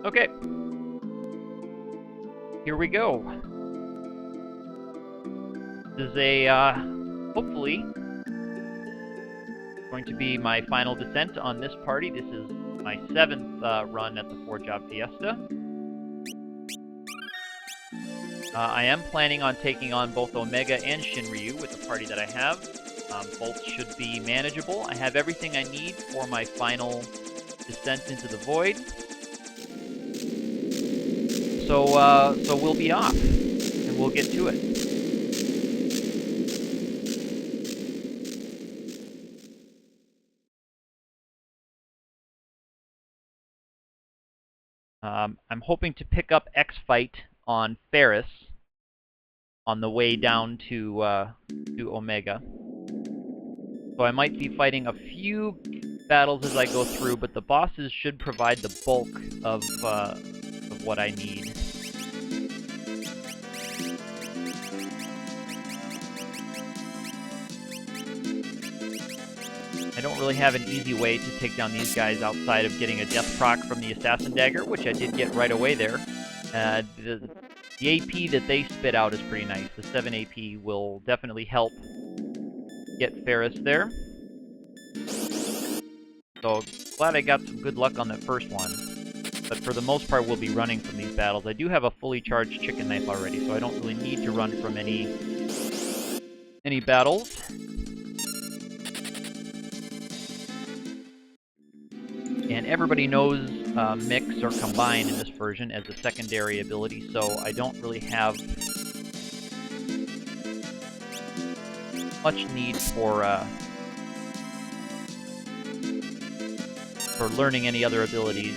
Okay. Here we go. This is a, hopefully, going to be my final descent on this party. This is my 7th run at the 4-job Fiesta. I am planning on taking on both Omega and Shinryu with the party that I have. Both should be manageable. I have everything I need for my final descent into the void. So we'll be off, and we'll get to it. I'm hoping to pick up X-Fight on Ferris on the way down to Omega. So I might be fighting a few battles as I go through, but the bosses should provide the bulk of what I need. I don't really have an easy way to take down these guys outside of getting a death proc from the Assassin Dagger, which I did get right away there. The AP that they spit out is pretty nice. The 7 AP will definitely help get Ferris there. So, glad I got some good luck on that first one. But for the most part, we'll be running from these battles. I do have a fully charged chicken knife already, so I don't really need to run from any battles. And everybody knows Mix or Combine in this version as a secondary ability, so I don't really have much need for learning any other abilities.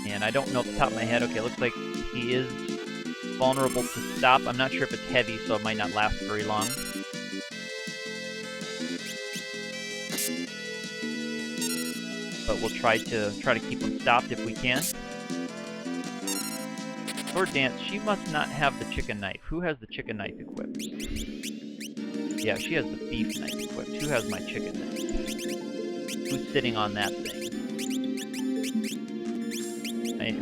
And I don't know off the top of my head. Okay, it looks like he is vulnerable to stop. I'm not sure if it's heavy, so it might not last very long. But we'll try to keep him stopped if we can. Sword Dance, she must not have the chicken knife. Who has the chicken knife equipped? Yeah, she has the beef knife equipped. Who has my chicken knife? Who's sitting on that thing?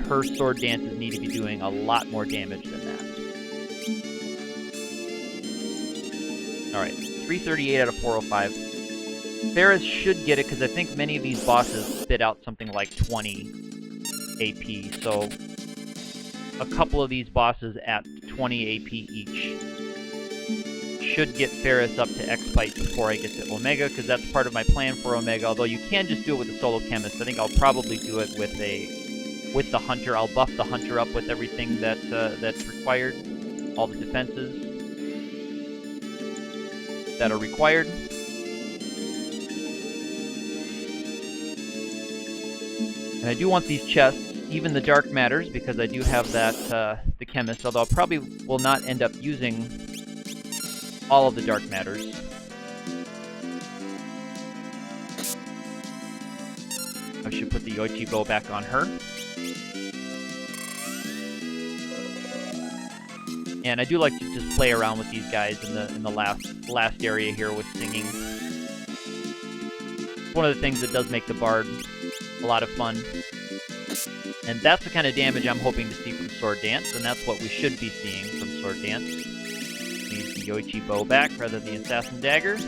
Her sword dances need to be doing a lot more damage than that. Alright, 338 out of 405. Ferris should get it, because I think many of these bosses spit out something like 20 AP, so a couple of these bosses at 20 AP each should get Ferris up to X-Fight before I get to Omega, because that's part of my plan for Omega, although you can just do it with the Solo Chemist. I think I'll probably do it with the Hunter. I'll buff the Hunter up with everything that's required, all the defenses that are required. And I do want these chests, even the Dark Matters, because I do have that, the Chemist, although I probably will not end up using all of the Dark Matters. I should put the Yoichi bow back on her. And I do like to just play around with these guys in the last area here with singing. It's one of the things that does make the Bard a lot of fun. And that's the kind of damage I'm hoping to see from Sword Dance, and that's what we should be seeing from Sword Dance. Use the Yoichi bow back rather than the Assassin Dagger.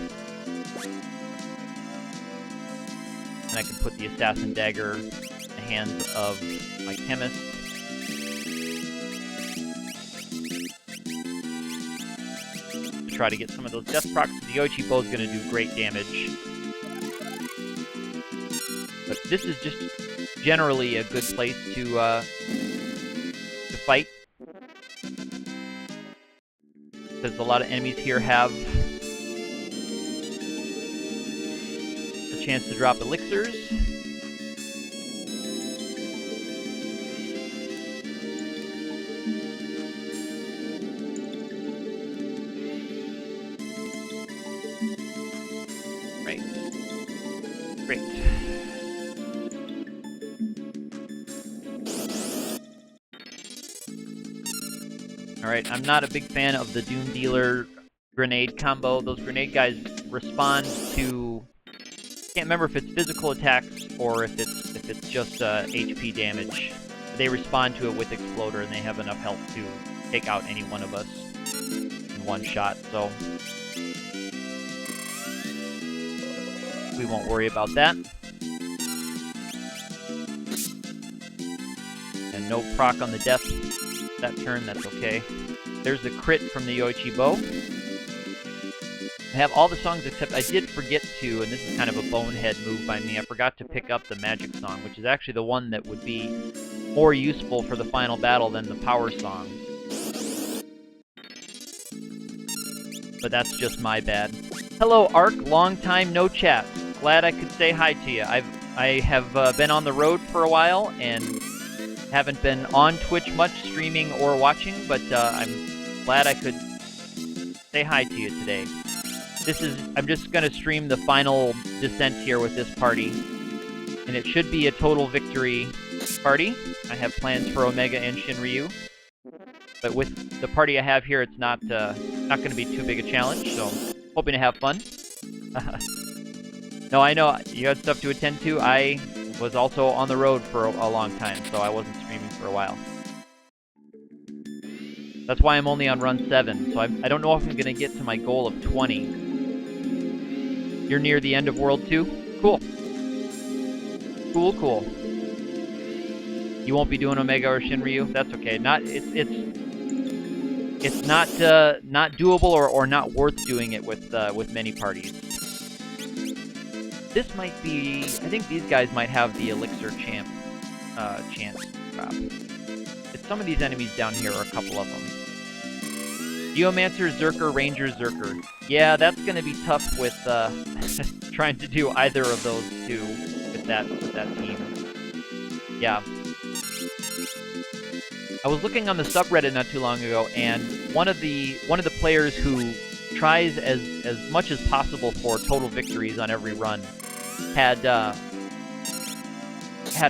And I can put the Assassin Dagger in the hands of my Chemist. Try to get some of those death procs. The Yoichi bow is going to do great damage. But this is just generally a good place to fight, because a lot of enemies here have a chance to drop elixirs. Right. Great. Alright, I'm not a big fan of the Doom Dealer grenade combo. Those grenade guys respond to... Can't remember if it's physical attacks or if it's just HP damage. They respond to it with Exploder, and they have enough health to take out any one of us in one shot, so we won't worry about that. And no proc on the death that turn, that's okay. There's the crit from the Yoichi Bow. I have all the songs except I did forget to, and this is kind of a bonehead move by me, I forgot to pick up the magic song, which is actually the one that would be more useful for the final battle than the power song. But that's just my bad. Hello, Ark. Long time no chat. Glad I could say hi to you. I have been on the road for a while and haven't been on Twitch much, streaming or watching, but I'm glad I could say hi to you today. I'm just going to stream the final descent here with this party, and it should be a total victory party. I have plans for Omega and Shinryu, but with the party I have here, it's not going to be too big a challenge, so hoping to have fun. No, I know, you had stuff to attend to. I was also on the road for a long time, so I wasn't streaming for a while. That's why I'm only on run 7, so I don't know if I'm going to get to my goal of 20. You're near the end of World 2? Cool. Cool, cool. You won't be doing Omega or Shinryu? That's okay. It's not doable or not worth doing it with many parties. This might be... I think these guys might have the Elixir chance drop. It's some of these enemies down here are a couple of them. Geomancer, Zerker, Ranger, Zerker. Yeah, that's going to be tough with trying to do either of those two with that team. Yeah. I was looking on the subreddit not too long ago, and one of the players who tries as much as possible for total victories on every run had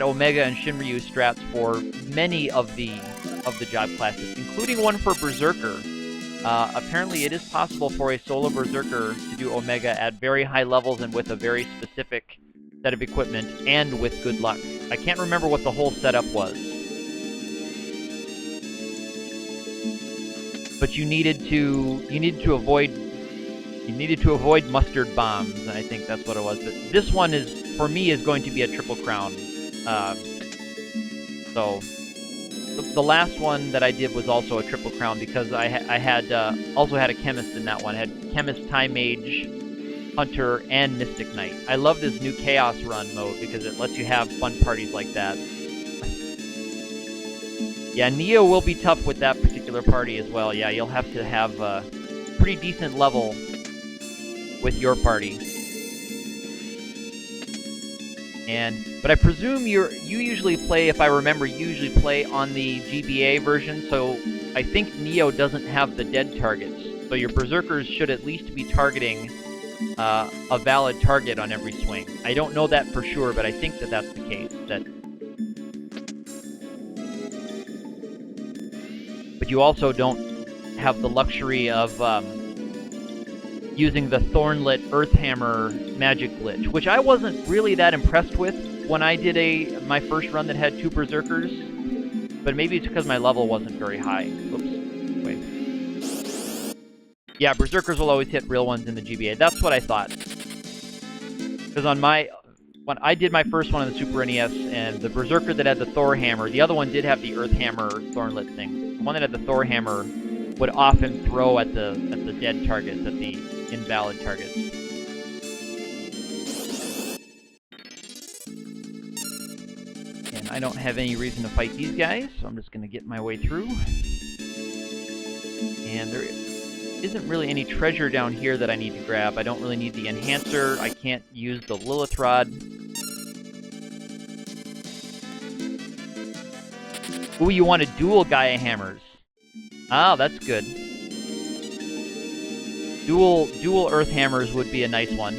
Omega and Shinryu strats for many of the job classes, including one for Berserker. Apparently it is possible for a solo Berserker to do Omega at very high levels and with a very specific set of equipment and with good luck. I can't remember what the whole setup was. But you needed to avoid mustard bombs, I think that's what it was. But this one for me is going to be a triple crown. So the last one that I did was also a triple crown because I had also had a chemist in that one. I had chemist, time mage, hunter, and mystic knight. I love this new chaos run mode because it lets you have fun parties like that. Yeah, Neo will be tough with that particular party as well. Yeah, you'll have to have a pretty decent level with your party. But I presume you usually play, if I remember, you usually play on the GBA version, so I think Neo doesn't have the dead targets. So your Berserkers should at least be targeting a valid target on every swing. I don't know that for sure, but I think that that's the case. But you also don't have the luxury of using the Thornlit Earthhammer magic glitch, which I wasn't really that impressed with when I did my first run that had 2 Berserkers, but maybe it's because my level wasn't very high. Oops. Wait. Yeah, Berserkers will always hit real ones in the GBA. That's what I thought. Because when I did my first one on the Super NES, and the Berserker that had the Thor Hammer, the other one did have the Earthhammer Thornlit thing. The one that had the Thor Hammer would often throw at the dead targets, at the invalid targets. And I don't have any reason to fight these guys, so I'm just going to get my way through. And there isn't really any treasure down here that I need to grab. I don't really need the enhancer. I can't use the Lilith Rod. Ooh, you want to dual Gaia Hammers. Ah, that's good. Dual Earth Hammers would be a nice one.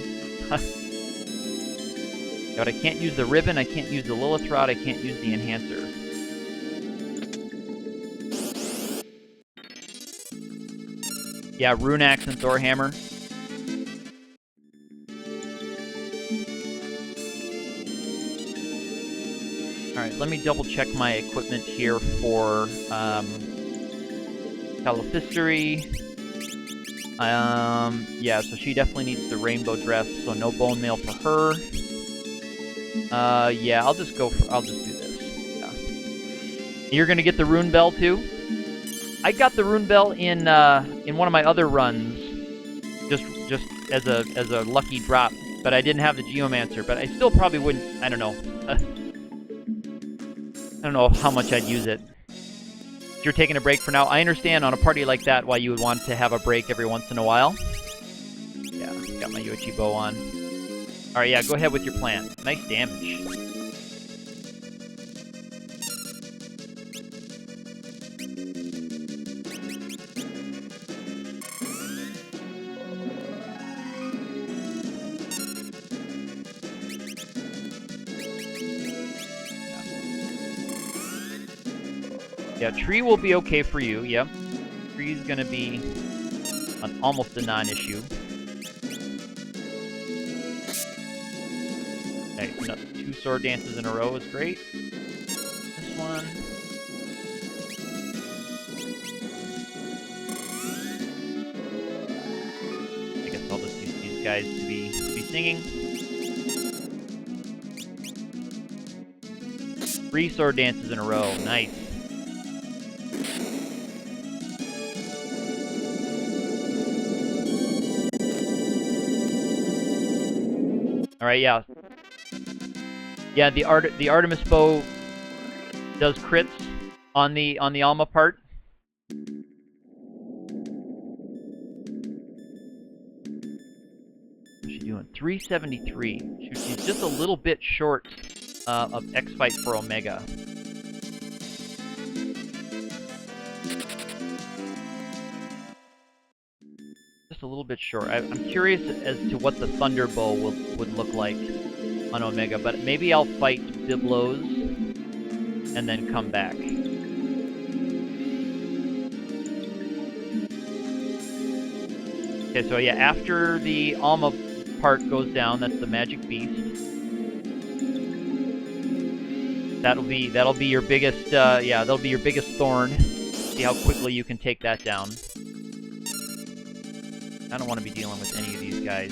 But I can't use the ribbon, I can't use the Lilith Rod, I can't use the enhancer. Yeah, Rune Axe and Thor Hammer. let me double check my equipment here for Califistery. Yeah, so she definitely needs the rainbow dress, so no bone mail for her. Yeah, I'll just do this. Yeah. You're gonna get the rune bell too? I got the rune bell in one of my other runs, just as a lucky drop, but I didn't have the geomancer. But I still probably wouldn't. I don't know. I don't know how much I'd use it. If you're taking a break for now, I understand on a party like that why you would want to have a break every once in a while. Yeah, got my Yoichi bow on. All right, yeah, go ahead with your plan. Nice damage. Yeah, tree will be okay for you. Yep, tree's gonna be almost a non-issue. Okay, so 2 sword dances in a row is great. This one. I guess I'll just use these guys to be singing. 3 sword dances in a row. Nice. All right, yeah. Yeah, the Artemis bow does crits on the Alma part. What's she doing? 373. She's just a little bit short of X Fight for Omega. Just a little bit short. I'm curious as to what the Thunder Bow would look like on Omega, but maybe I'll fight Biblos and then come back. Okay, so yeah, after the Alma part goes down, that's the Magic Beast. That'll be your biggest yeah, that'll be your biggest thorn. See how quickly you can take that down. I don't want to be dealing with any of these guys.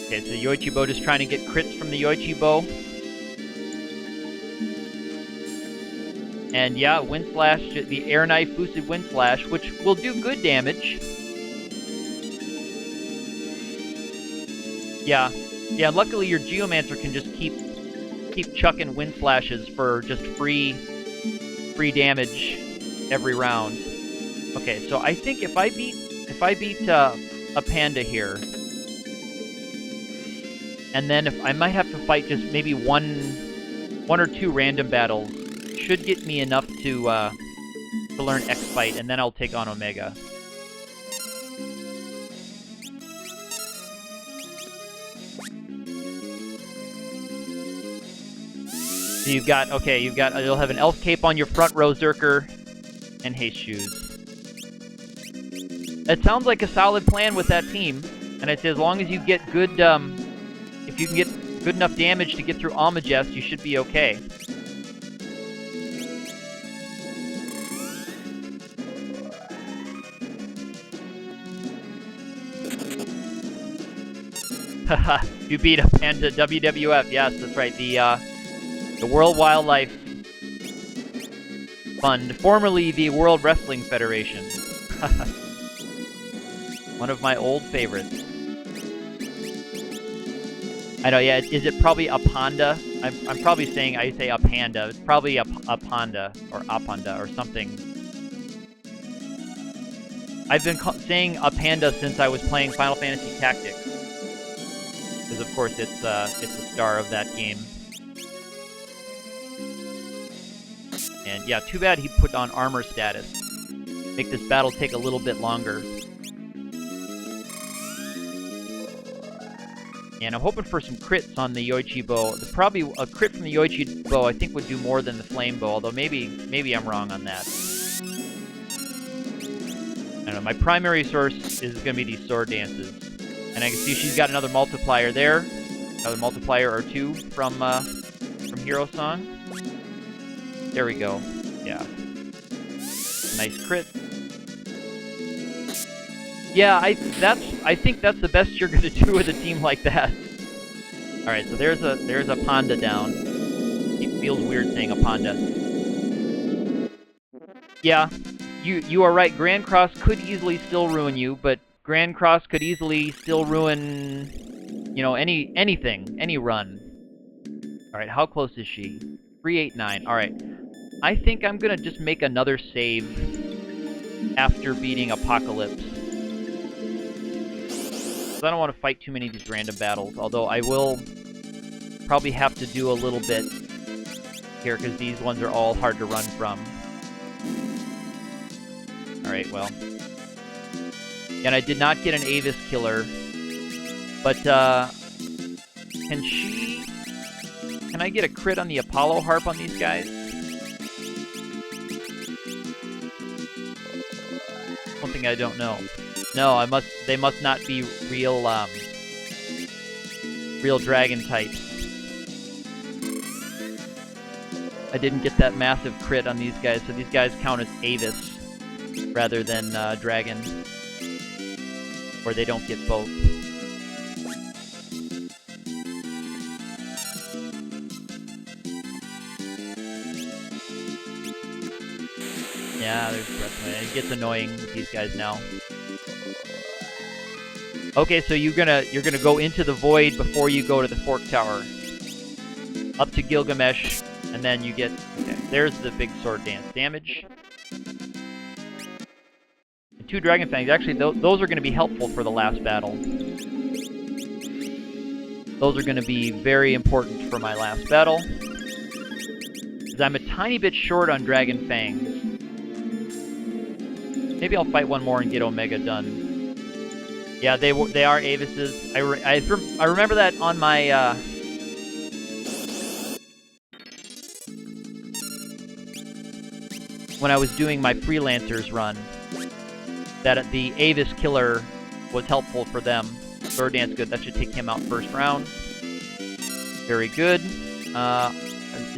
Okay, so Yoichi Bow just trying to get crits from the Yoichi Bow. And yeah, Wind Slash, the Air Knife boosted Wind Slash, which will do good damage. Yeah, yeah. Luckily, your Geomancer can just keep chucking Wind Slashes for just free damage every round. Okay, so I think if I beat a Panda here, and then if I might have to fight just maybe one or two random battles, should get me enough to learn X Fight, and then I'll take on Omega. So you'll have an Elf Cape on your front row, Zerker, and Haste Shoes. It sounds like a solid plan with that team, and I'd say as long as you get good, if you can get good enough damage to get through Almagest, you should be okay. Haha, you beat a Panda WWF. Yes, that's right. The World Wildlife Fund, formerly the World Wrestling Federation. One of my old favorites. I know, yeah. Is it probably a Panda? I'm probably saying I say a Panda. It's probably a Panda or Apanda or something. I've been saying a Panda since I was playing Final Fantasy Tactics. Because of course it's the star of that game. And yeah, too bad he put on armor status. Make this battle take a little bit longer. And I'm hoping for some crits on the Yoichi bow. Probably a crit from the Yoichi bow I think would do more than the flame bow, although maybe I'm wrong on that. I don't know, my primary source is going to be these sword dances. And I can see she's got another multiplier there. Another multiplier or two from Hero Song. There we go. Yeah. Nice crit. Yeah, I think that's the best you're gonna do with a team like that. All right, so there's a Panda down. It feels weird saying a Panda. Yeah, you are right. Grand Cross could easily still ruin you, but Grand Cross could easily still ruin, you know, anything, any run. All right, how close is she? 389. All right, I think I'm gonna just make another save after beating Apocalypse. I don't want to fight too many of these random battles, although I will probably have to do a little bit here because these ones are all hard to run from. Alright, well. And I did not get an Avis killer, but can I get a crit on the Apollo Harp on these guys? Something I don't know. No, they must not be real dragon types. I didn't get that massive crit on these guys, so these guys count as Avis rather than dragon, or they don't get both. Yeah, there's Breathway. It gets annoying with these guys now. Okay, so you're gonna go into the void before you go to the Fork Tower. Up to Gilgamesh, and then you get... Okay, there's the big sword dance damage. And 2 Dragon Fangs. Actually, those are going to be helpful for the last battle. Those are going to be very important for my last battle. Because I'm a tiny bit short on Dragon Fangs. Maybe I'll fight one more and get Omega done. Yeah, they are Avises. I remember that on my when I was doing my freelancers run, that the Avis killer was helpful for them. Sword Dance, good. That should take him out first round. Very good. Is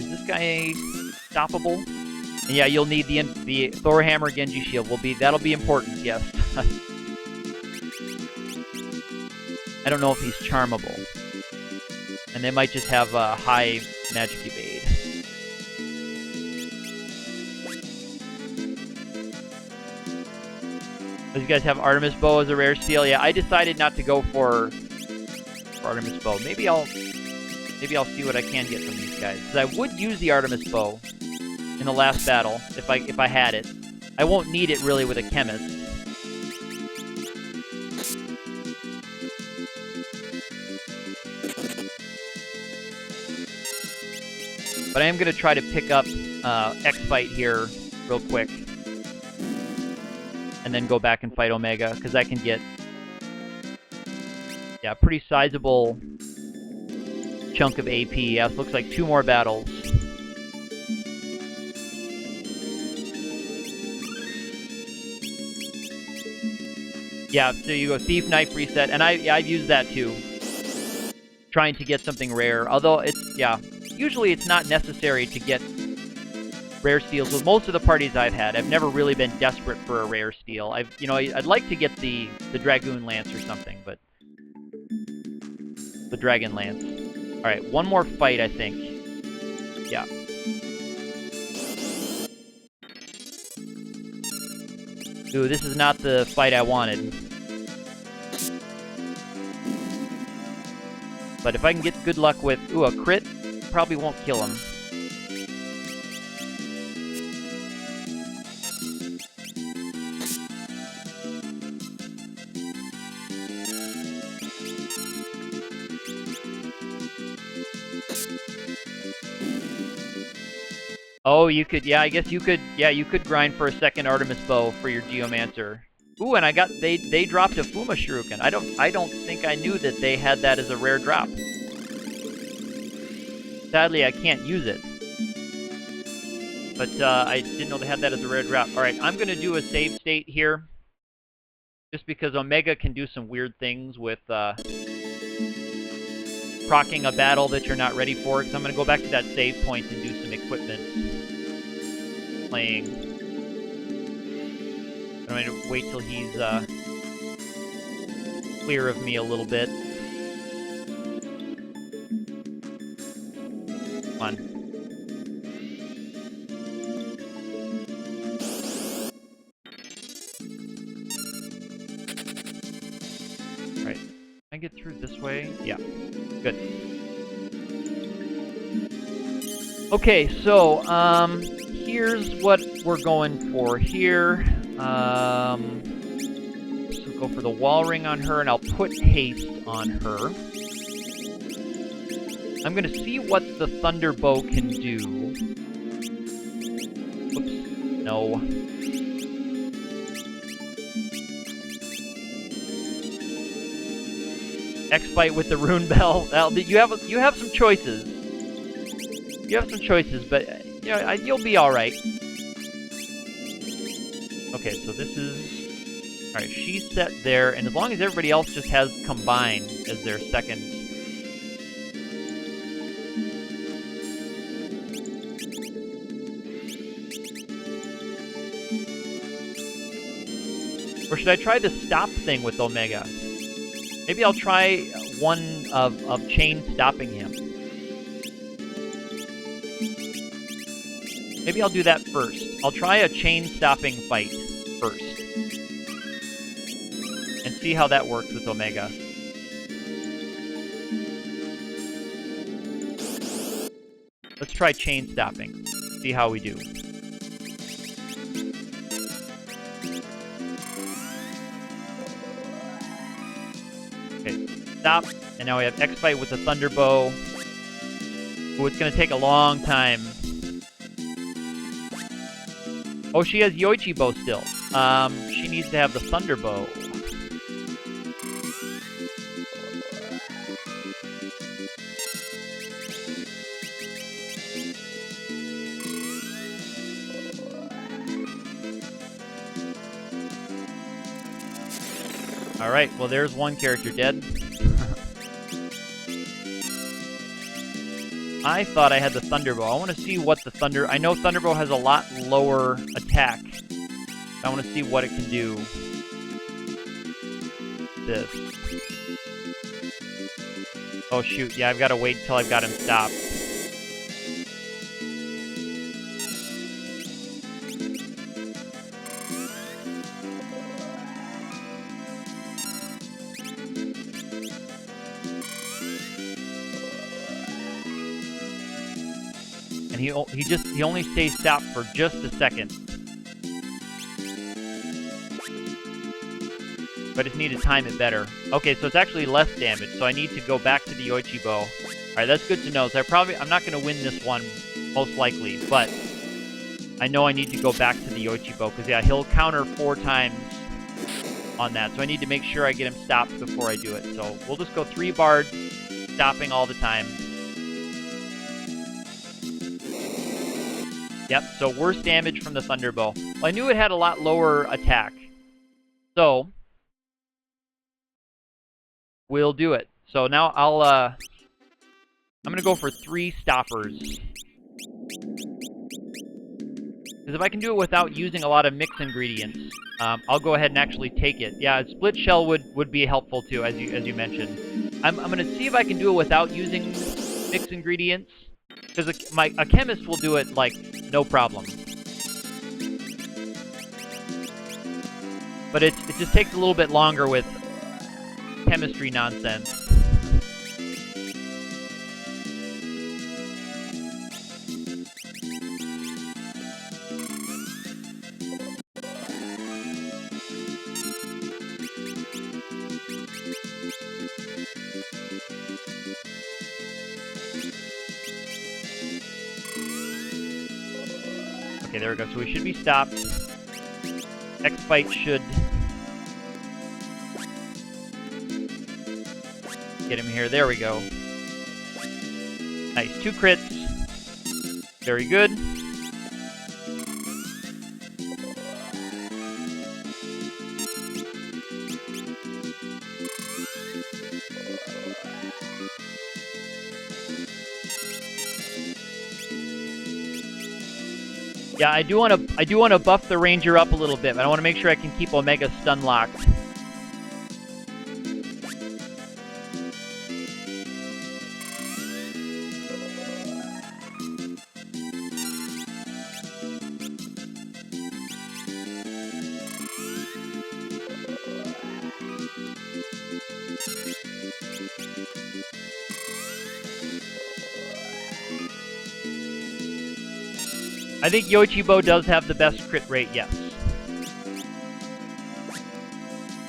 this guy stoppable? And yeah, you'll need the Thor Hammer Genji Shield. That'll be important. Yes. I don't know if he's charmable. And they might just have a high magic evade. Does you guys have Artemis Bow as a rare steel? Yeah, I decided not to go for Artemis Bow. Maybe I'll see what I can get from these guys. Because I would use the Artemis Bow in the last battle if I had it. I won't need it really with a chemist. But I am going to try to pick up X-Fight here real quick. And then go back and fight Omega, because I can get... Yeah, a pretty sizable chunk of AP. Yeah, it looks like 2 more battles. Yeah, so you go Thief, Knife, Reset, and I've used that too. Trying to get something rare, although usually it's not necessary to get rare steals. With most of the parties I've had, I've never really been desperate for a rare steal. I'd like to get the Dragoon Lance or something, but the Dragon Lance. All right, one more fight, I think. Yeah. Ooh, this is not the fight I wanted. But if I can get good luck with, a crit, probably won't kill him. Oh, you could, yeah, I guess you could grind for a second Artemis Bow for your Geomancer. Ooh, and they dropped a Fuma Shuriken. I don't think I knew that they had that as a rare drop. Sadly, I can't use it. But I didn't know they had that as a rare drop. Alright, I'm going to do a save state here. Just because Omega can do some weird things with proccing a battle that you're not ready for. Because I'm going to go back to that save point and do some equipment playing. I'm going to wait till he's clear of me a little bit. Come on. Alright. Can I get through this way? Yeah. Good. Okay, so, here's what we're going for here. So go for the wall ring on her, and I'll put haste on her. I'm going to see what the Thunderbow can do. Whoops. No. X-Bite with the Rune Bell. You have some choices. You have some choices, but you know, you'll be all right. Okay, so this is... Alright, she's set there, and as long as everybody else just has Combine as their second... Or should I try the stop thing with Omega? Maybe I'll try one of chain stopping him. Maybe I'll do that first. I'll try a chain stopping fight first. And see how that works with Omega. Let's try chain stopping. See how we do. Okay, stop. And now we have X-Bite with the Thunderbow. Ooh, it's going to take a long time. Oh, she has Yoichi Bow still. She needs to have the Thunderbow. Alright, well there's one character dead. I thought I had the Thunderbow. I want to see what the Thunder... I know Thunderbow has a lot lower attack. I want to see what it can do. This. Oh shoot, yeah, I've got to wait until I've got him stopped. And he only stays stopped for just a second. But I just need to time it better. Okay, so it's actually less damage, so I need to go back to the Yoichi Bow. Alright, that's good to know. So I'm not going to win this one, most likely, but I know I need to go back to the Yoichi Bow, because yeah, he'll counter 4 times on that, so I need to make sure I get him stopped before I do it. So we'll just go 3 bards, stopping all the time. Yep, so worse damage from the Thunderbow. Well, I knew it had a lot lower attack. So we'll do it. So now I'm going to go for 3 stoppers. Because if I can do it without using a lot of mix ingredients, I'll go ahead and actually take it. Yeah, a split shell would be helpful too, as you mentioned. I'm going to see if I can do it without using mix ingredients. Because a chemist will do it, like, no problem. But it just takes a little bit longer with chemistry nonsense. Okay, there we go. So we should be stopped. X-Bite should Get him here. There we go. Nice. 2 crits. Very good. Yeah, I do want to buff the Ranger up a little bit, but I want to make sure I can keep Omega stun locked. I think Yoichibo does have the best crit rate, yes.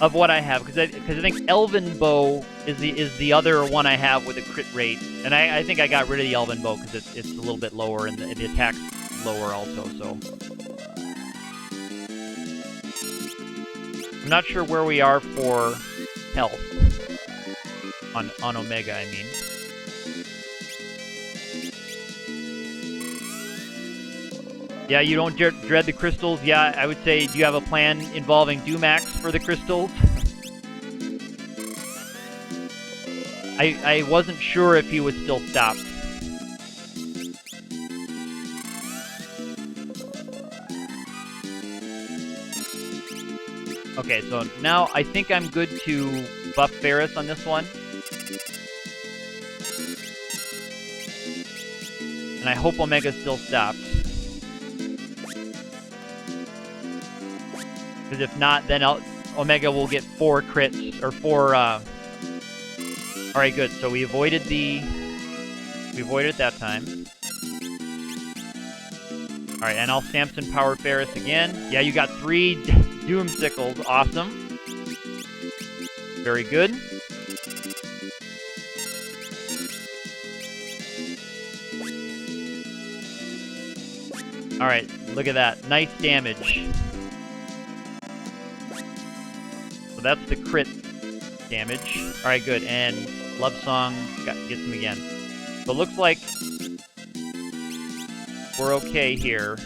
Of what I have, because I think Elven Bow is the other one I have with a crit rate, and I think I got rid of the Elven Bow because it's a little bit lower and the attack's lower also. So I'm not sure where we are for health on Omega. I mean. Yeah, you don't dread the crystals? Yeah, I would say, do you have a plan involving Dumax for the crystals? I wasn't sure if he was still stopped. Okay, so now I think I'm good to buff Ferris on this one. And I hope Omega's still stopped. Because if not, then Omega will get 4 crits, or 4, Alright, good. So we avoided it that time. Alright, and I'll Samson Power Ferris again. Yeah, you got 3 Doom Sickles. Awesome. Very good. Alright, look at that. Nice damage. So that's the crit damage. Alright, good. And Love Song gets him again. So it looks like we're okay here.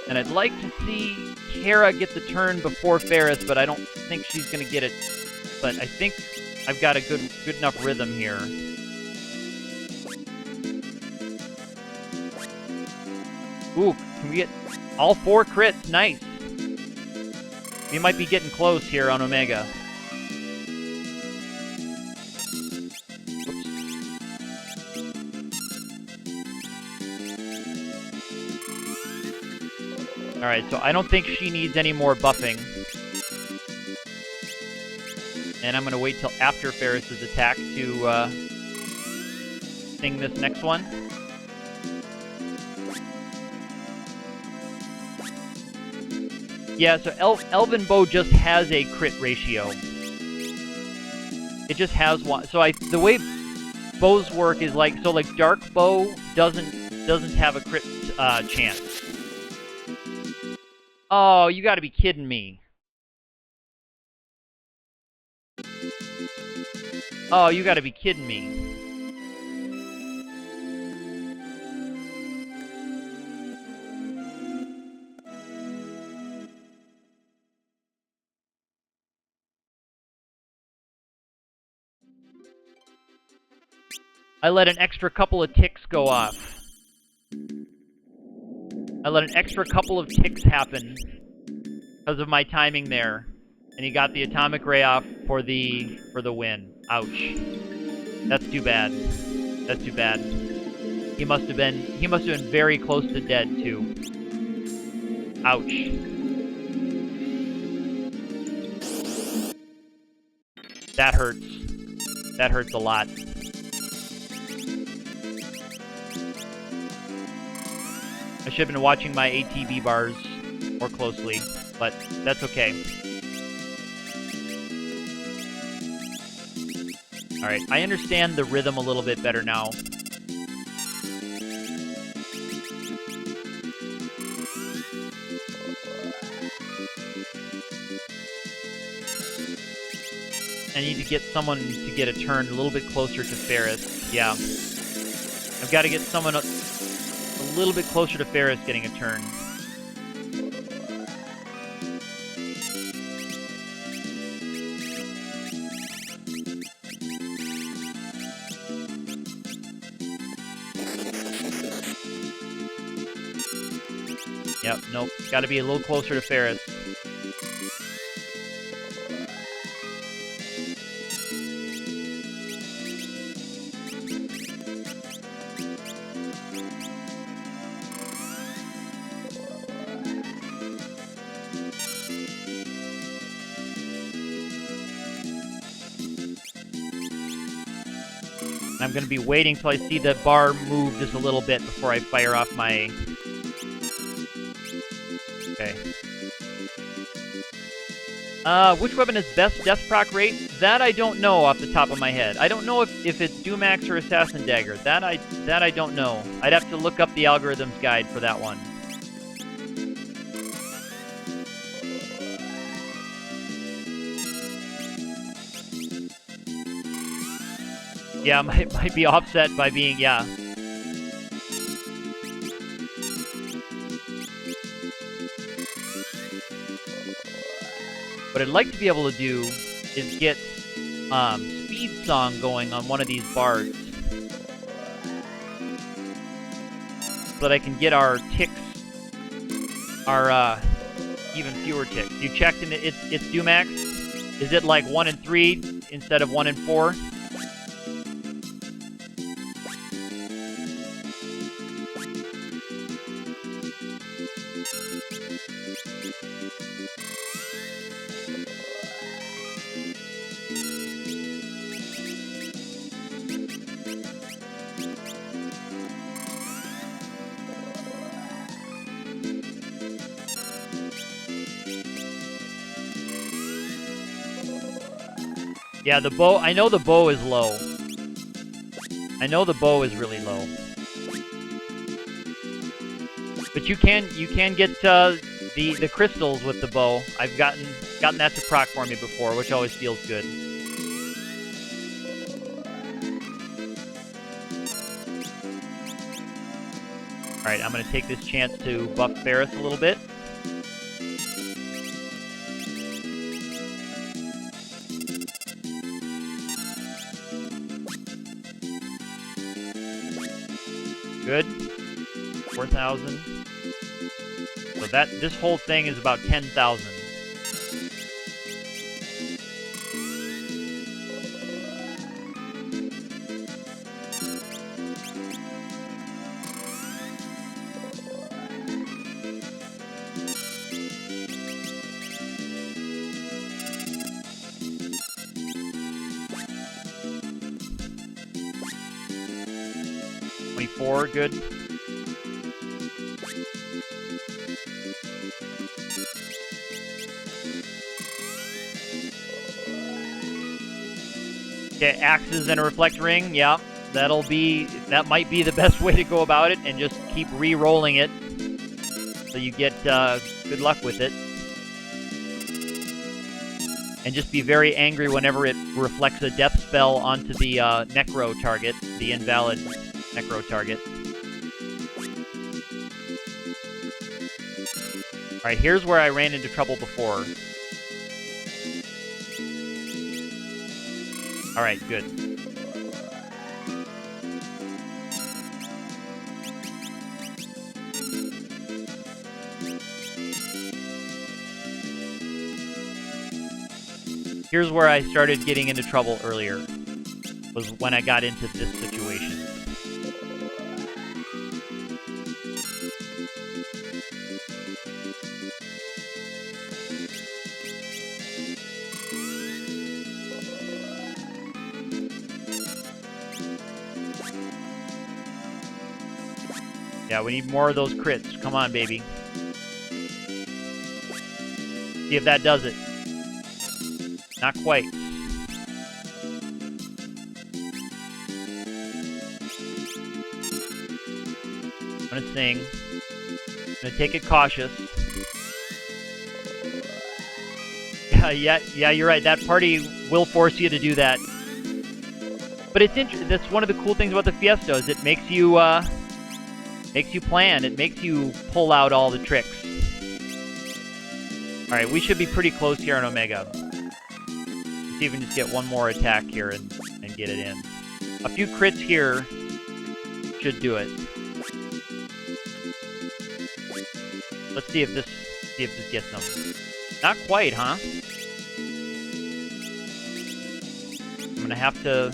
And I'd like to see Kara get the turn before Ferris, but I don't think she's going to get it. But I think I've got a good enough rhythm here. Ooh, can we get all 4 crits? Nice. We might be getting close here on Omega. Oops. Alright, so I don't think she needs any more buffing. And I'm going to wait till after Ferris's attack to sing this next one. Yeah, so Elven Bow just has a crit ratio. It just has one. So the way bows work is like, so like Dark Bow doesn't have a crit chance. Oh, you gotta be kidding me. Oh, you gotta be kidding me. I let an extra couple of ticks go off. I let an extra couple of ticks happen because of my timing there. And he got the atomic ray off for the win. Ouch. That's too bad. That's too bad. He must have been very close to dead too. Ouch. That hurts. That hurts a lot. I should have been watching my ATB bars more closely, but that's okay. Alright, I understand the rhythm a little bit better now. I need to get someone to get a turn a little bit closer to Ferris. Yeah. I've got to get someone a little bit closer to Ferris getting a turn. Yep, nope. Got to be a little closer to Ferris. I'm going to be waiting till I see the bar move just a little bit before I fire off my... Okay. Which weapon has best death proc rate? That I don't know off the top of my head. I don't know if it's Doomax or Assassin Dagger. That I don't know. I'd have to look up the algorithm's guide for that one. Yeah, might be offset by being, yeah. What I'd like to be able to do is get Speed Song going on one of these bars, so that I can get our ticks, our even fewer ticks. You checked and it's Doomax? Is it like 1 and 3 instead of 1 and 4? Yeah, the bow, I know the bow is low. I know the bow is really low. But you can get the crystals with the bow. I've gotten that to proc for me before, which always feels good. Alright, I'm gonna take this chance to buff Ferris a little bit. Good. 4,000. So this whole thing is about 10,000. Good. Okay, axes and a reflect ring. Yeah, that might be the best way to go about it, and just keep re-rolling it so you get good luck with it. And just be very angry whenever it reflects a death spell onto the necro target, the invalid necro target. Alright, here's where I ran into trouble before. Alright, good. Here's where I started getting into trouble earlier, was when I got into this situation. Yeah, we need more of those crits. Come on, baby. See if that does it. Not quite. I'm gonna sing. I'm gonna take it cautious. Yeah, Yeah, you're right. That party will force you to do that. But it's that's one of the cool things about the Fiesta is it makes you plan. It makes you pull out all the tricks. All right, we should be pretty close here on Omega. Let's see if we can just get one more attack here and get it in. A few crits here should do it. Let's see if this gets them. Not quite, huh? I'm gonna have to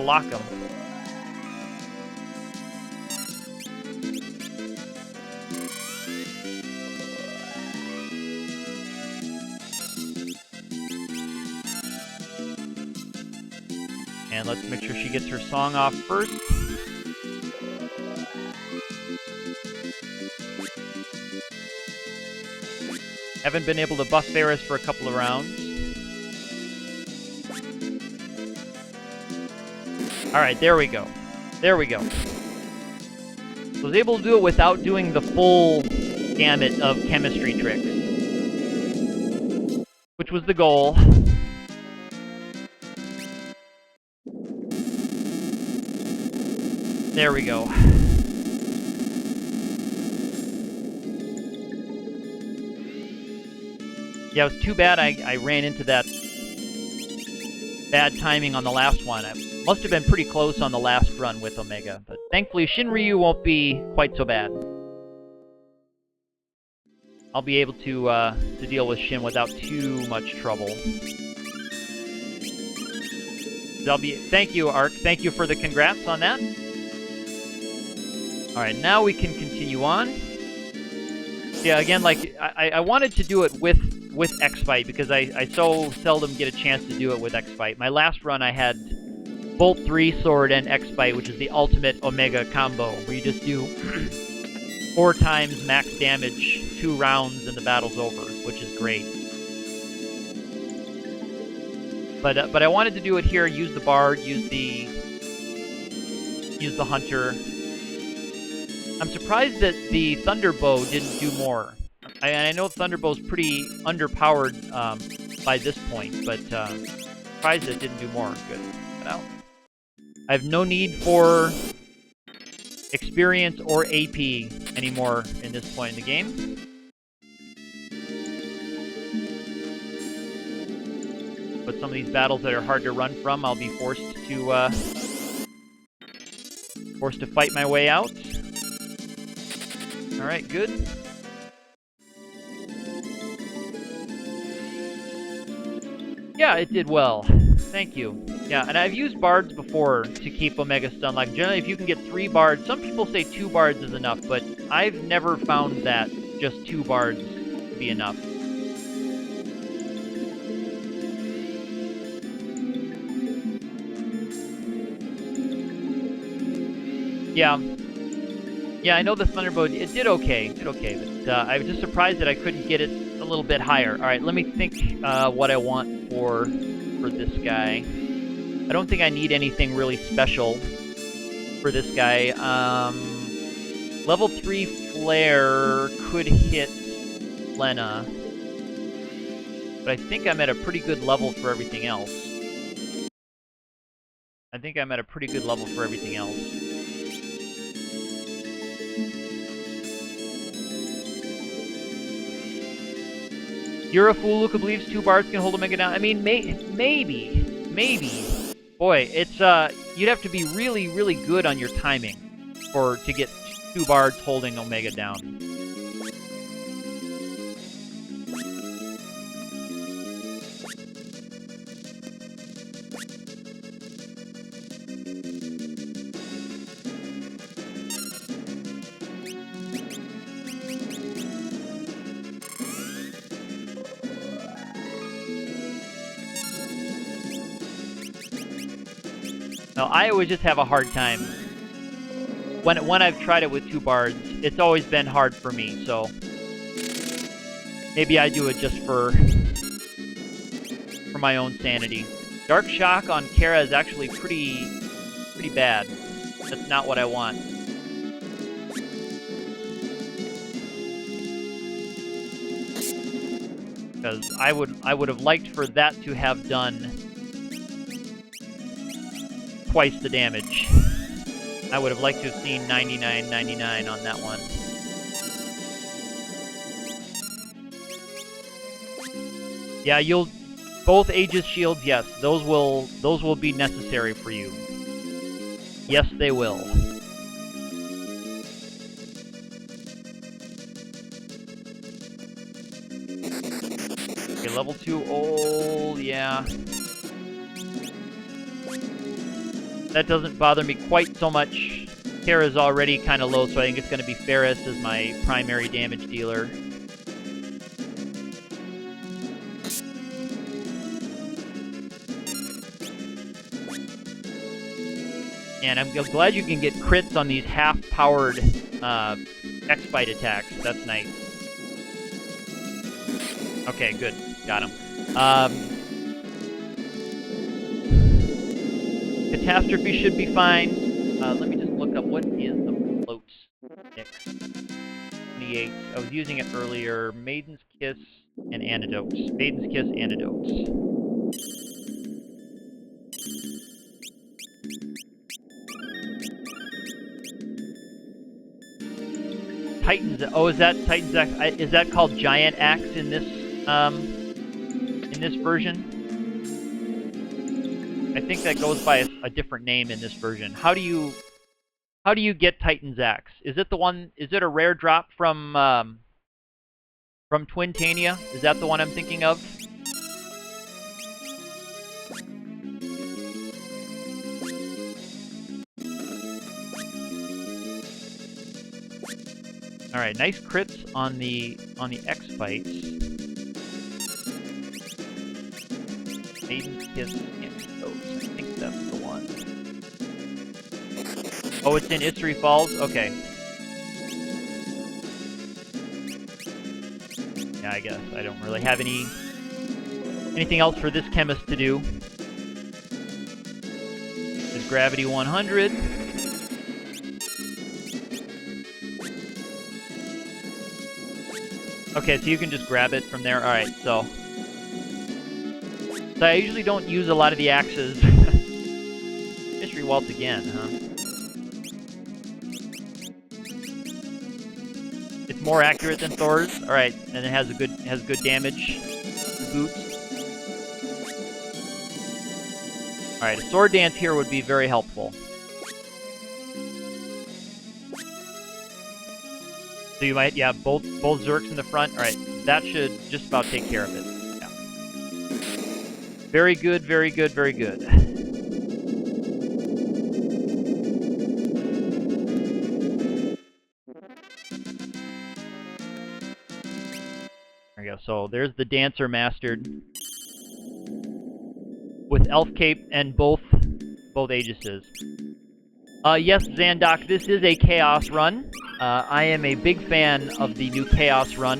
lock them. And let's make sure she gets her song off first. Haven't been able to buff Ferris for a couple of rounds. Alright, there we go. There we go. I was able to do it without doing the full gamut of chemistry tricks. Which was the goal. There we go. Yeah, it was too bad I ran into that bad timing on the last one. I must have been pretty close on the last run with Omega, but thankfully Shinryu won't be quite so bad. I'll be able to deal with Shin without too much trouble. Thank you, Ark. Thank you for the congrats on that. All right, now we can continue on. Yeah, again, like I wanted to do it with X-Fight because I so seldom get a chance to do it with X-Fight. My last run I had Bolt 3 Sword and X-Fight, which is the ultimate Omega combo, where you just do 4 times max damage, 2 rounds, and the battle's over, which is great. But I wanted to do it here, use the Bard, use the Hunter. I'm surprised that the Thunderbow didn't do more. I know Thunderbow's pretty underpowered by this point, but surprised that it didn't do more. Good. Well, I have no need for experience or AP anymore in this point in the game. But some of these battles that are hard to run from, I'll be forced to fight my way out. All right, good. Yeah, it did well. Thank you. Yeah, and I've used bards before to keep Omega stun. Like, generally, if you can get 3 bards, some people say 2 bards is enough, but I've never found that just 2 bards to be enough. Yeah. Yeah, I know the Thunderbolt, it did okay. It did okay, but I was just surprised that I couldn't get it a little bit higher. All right, let me think what I want for this guy. I don't think I need anything really special for this guy. Level 3 Flare could hit Lena, but I think I'm at a pretty good level for everything else. You're a fool who believes 2 bards can hold Omega down. I mean, maybe. Boy, it's you'd have to be really, really good on your timing to get 2 bards holding Omega down. No, I always just have a hard time. When I've tried it with 2 bards, it's always been hard for me, so maybe I do it just for my own sanity. Dark Shock on Kara is actually pretty bad. That's not what I want. Because I would have liked for that to have done twice the damage. I would have liked to have seen 99.99 on that one. Yeah, you'll both Aegis shields, yes, those will be necessary for you. Yes, they will. Okay, level 2, oh, yeah. That doesn't bother me quite so much. Terra's already kind of low, so I think it's going to be Ferris as my primary damage dealer. And I'm glad you can get crits on these half-powered X-Bite attacks. That's nice. Okay, good. Got him. Catastrophe should be fine. Let me just look up what is the float mix. 28. I was using it earlier. Maiden's Kiss and Antidotes. Maiden's Kiss, Antidotes. Titan's. Oh, is that Titan's axe? Is that called Giant Axe in this version? I think that goes by a different name in this version. How do you get Titan's axe? Is it the one? Is it a rare drop from Twintania? Is that the one I'm thinking of? All right, nice crits on the X-Bites. Maiden's Kiss Antidotes. I think that's the one. Oh, it's in Isri Falls? Okay. Yeah, I guess. I don't really have anything else for this chemist to do. There's Gravity 100. Okay, so you can just grab it from there. Alright, so I usually don't use a lot of the axes. Mystery Waltz again, huh? It's more accurate than Thor's. Alright, and it has good damage. The boots. Alright, a sword dance here would be very helpful. So you might, yeah, both Zerks in the front. All right, that should just about take care of it. Yeah. Very good, very good, very good. There we go. So there's the Dancer mastered with Elf Cape and both Aegises. Yes, Zandok, this is a Chaos run. I am a big fan of the new Chaos run.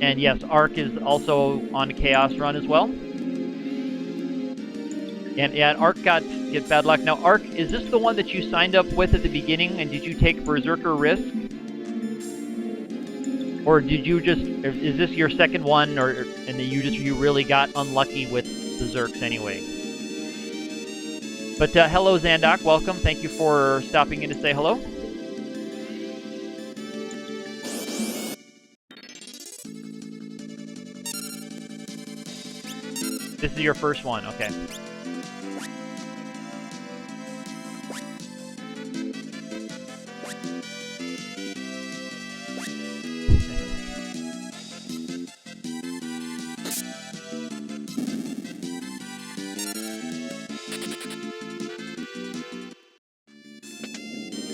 And yes, Ark is also on a Chaos run as well. And yeah, Ark get bad luck. Now, Ark, is this the one that you signed up with at the beginning, and did you take Berserker Risk? Or did you just, is this your second one, and you really got unlucky with the Zerks anyway? But hello, Zandok. Welcome. Thank you for stopping in to say hello. This is your first one. Okay.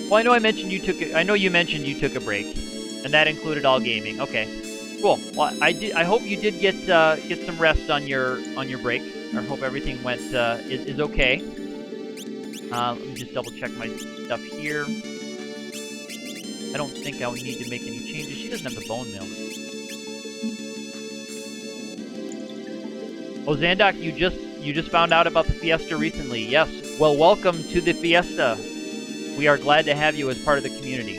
Well, I know you mentioned you took a break, and that included all gaming. Okay, cool. Well, I hope you did get some rest on your break. I hope everything is okay. Let me just double check my stuff here. I don't think I would need to make any changes. She doesn't have the bone mail. Oh, Zandok, you just found out about the Fiesta recently. Yes. Well, welcome to the Fiesta. We are glad to have you as part of the community.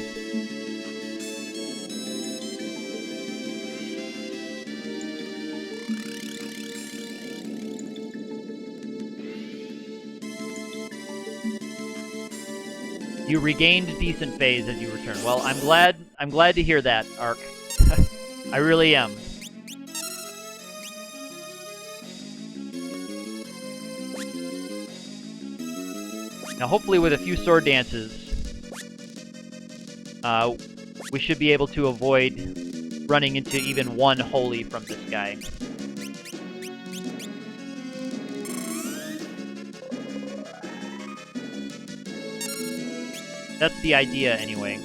You regained decent phase as you return. Well, I'm glad to hear that, Ark. I really am. Now, hopefully with a few sword dances, we should be able to avoid running into even one holy from this guy. That's the idea, anyway.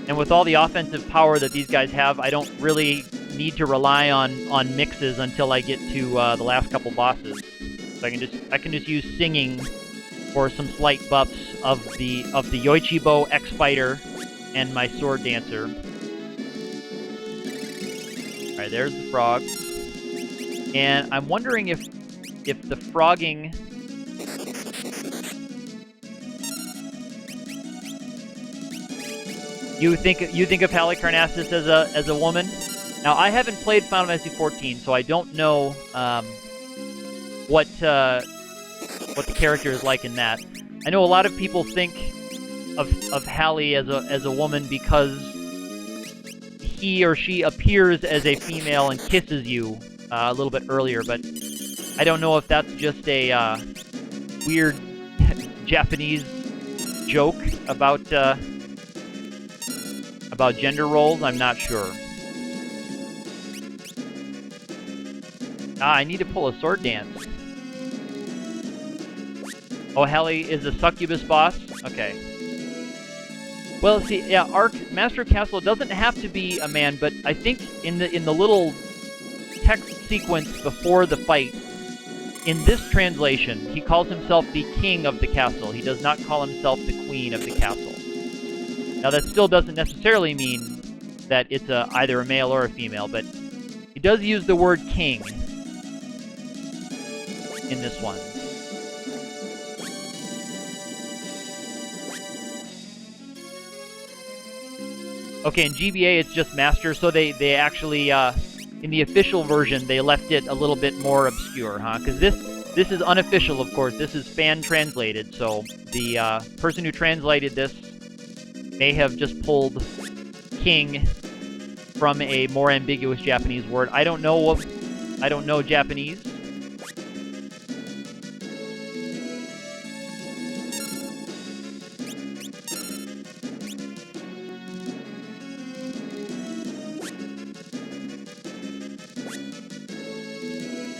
And with all the offensive power that these guys have, I don't really need to rely on mixes until I get to the last couple bosses. So I can just use singing for some slight buffs of the Yoichibo X-Fighter and my Sword Dancer. All right, there's the frogs. And I'm wondering if the frogging... You think of Halicarnassus as a woman? Now, I haven't played Final Fantasy XIV, so I don't know what the character is like in that. I know a lot of people think of Hallie as a woman because he or she appears as a female and kisses you a little bit earlier, but I don't know if that's just a weird Japanese joke about gender roles. I'm not sure. I need to pull a sword dance. Oh, Hallie is a succubus boss? Okay. Well, see, yeah, Master of Castle doesn't have to be a man, but I think in the little text sequence before the fight, in this translation, he calls himself the king of the castle. He does not call himself the queen of the castle. Now, that still doesn't necessarily mean that it's either a male or a female, but he does use the word king in this one. Okay, in GBA it's just master, so they actually, in the official version, they left it a little bit more obscure, huh? Because this is unofficial, of course. This is fan-translated, so the person who translated this may have just pulled king from a more ambiguous Japanese word. I don't know Japanese.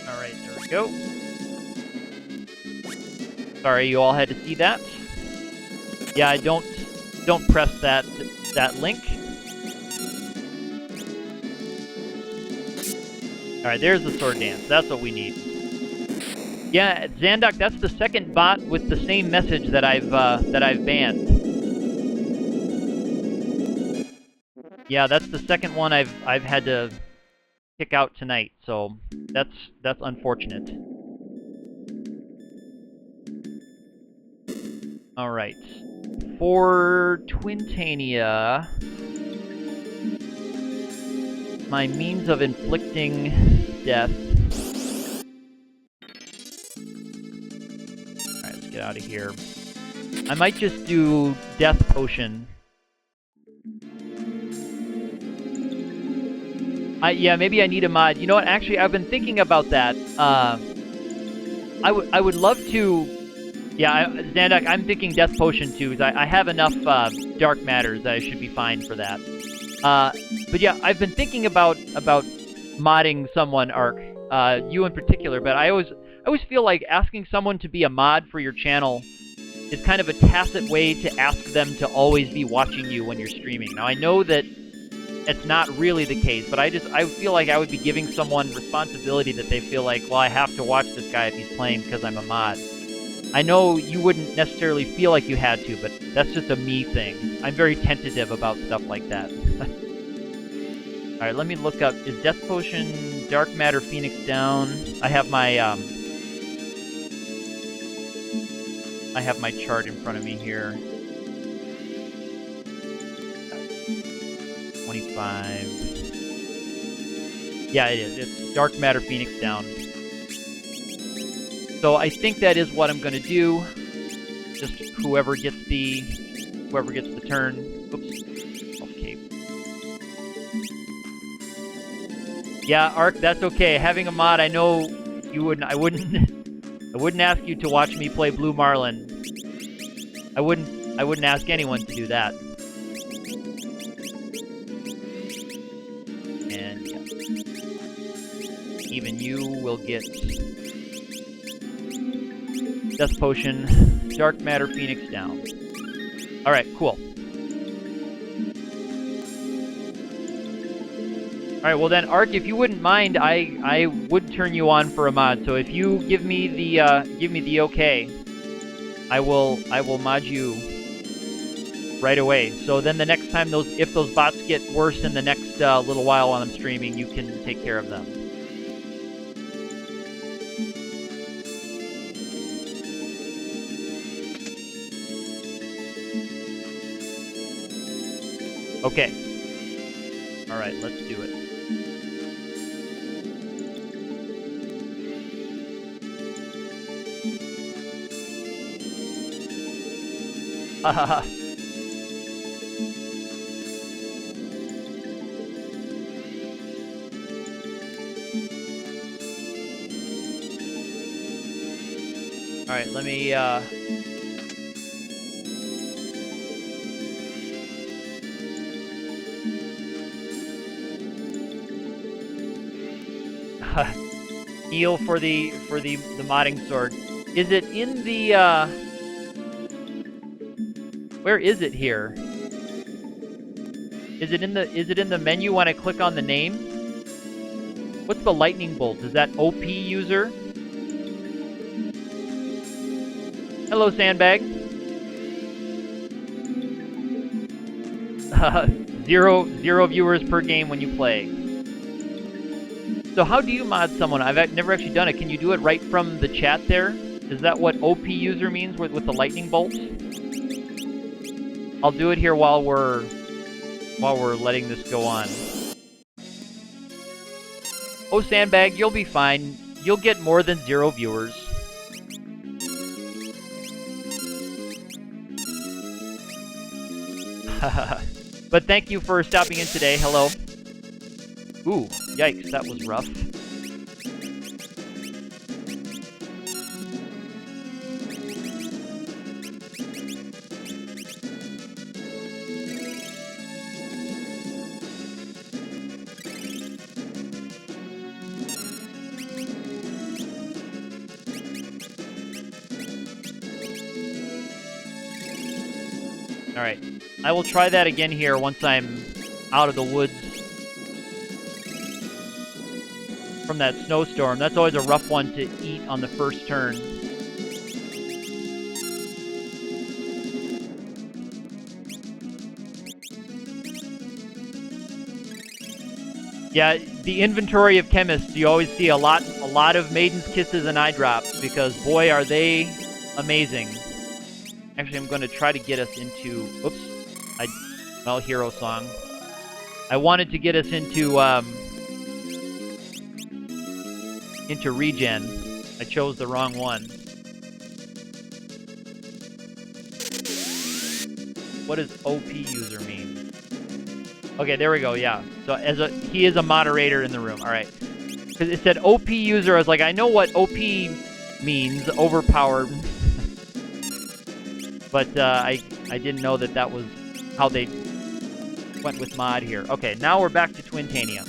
All right, there we go. Sorry you all had to see that. Yeah, don't press that link. All right, there's the sword dance. That's what we need. Yeah, Zandoc, that's the second bot with the same message that I've banned. Yeah, that's the second one I've had to kick out tonight. So that's unfortunate. All right. For Twintania, my means of inflicting death. Alright, let's get out of here. I might just do Death Potion. Yeah, maybe I need a mod. You know what? Actually, I've been thinking about that. I would love to... Yeah, Zandoc, I'm thinking Death Potion too, because I have enough dark matters that I should be fine for that. But yeah, I've been thinking about modding someone, Ark, you in particular, but I always feel like asking someone to be a mod for your channel is kind of a tacit way to ask them to always be watching you when you're streaming. Now, I know that it's not really the case, but I feel like I would be giving someone responsibility that they feel like, well, I have to watch this guy if he's playing because I'm a mod. I know you wouldn't necessarily feel like you had to, but that's just a me thing. I'm very tentative about stuff like that. Alright, let me look up. Is Death Potion Dark Matter Phoenix down? I have my chart in front of me here. 25. Yeah, it is. It's Dark Matter Phoenix down. So I think that is what I'm going to do. Just whoever gets the turn. Oops. Okay. Yeah, Ark, that's okay. Having a mod, I know you wouldn't. I wouldn't ask you to watch me play Blue Marlin. I wouldn't ask anyone to do that. And yeah. Even you will get Death Potion, Dark Matter Phoenix down. Alright, cool. Alright, well then, Ark, if you wouldn't mind, I would turn you on for a mod. So if you give me the okay, I will mod you right away. So then the next time if those bots get worse in the next little while I'm streaming, you can take care of them. Okay. All right, let's do it. Hahaha. All right, let me heal for the modding sword. Is it in the where is it here? Is it in the menu when I click on the name? What's the lightning bolt? Is that OP user? Hello, Sandbag. Zero viewers per game when you play. So how do you mod someone? I've never actually done it. Can you do it right from the chat there? Is that what OP user means with the lightning bolts? I'll do it here while we're letting this go on. Oh, Sandbag, you'll be fine. You'll get more than 0 viewers. But thank you for stopping in today. Hello. Ooh, yikes, that was rough. Alright, I will try that again here once I'm out of the woods from that snowstorm. That's always a rough one to eat on the first turn. Yeah, the inventory of chemists, you always see a lot of Maiden's Kisses and Eye Drops, because boy are they amazing. Actually, I'm going to try to get us into... Oops. Well, Hero Song. I wanted to get us into regen. I chose the wrong one. What does OP user mean? Okay, there we go, yeah. So he is a moderator in the room. All right. Because it said OP user. I was like, I know what OP means, overpowered. But I didn't know that was how they went with mod here. Okay, now we're back to Twintania.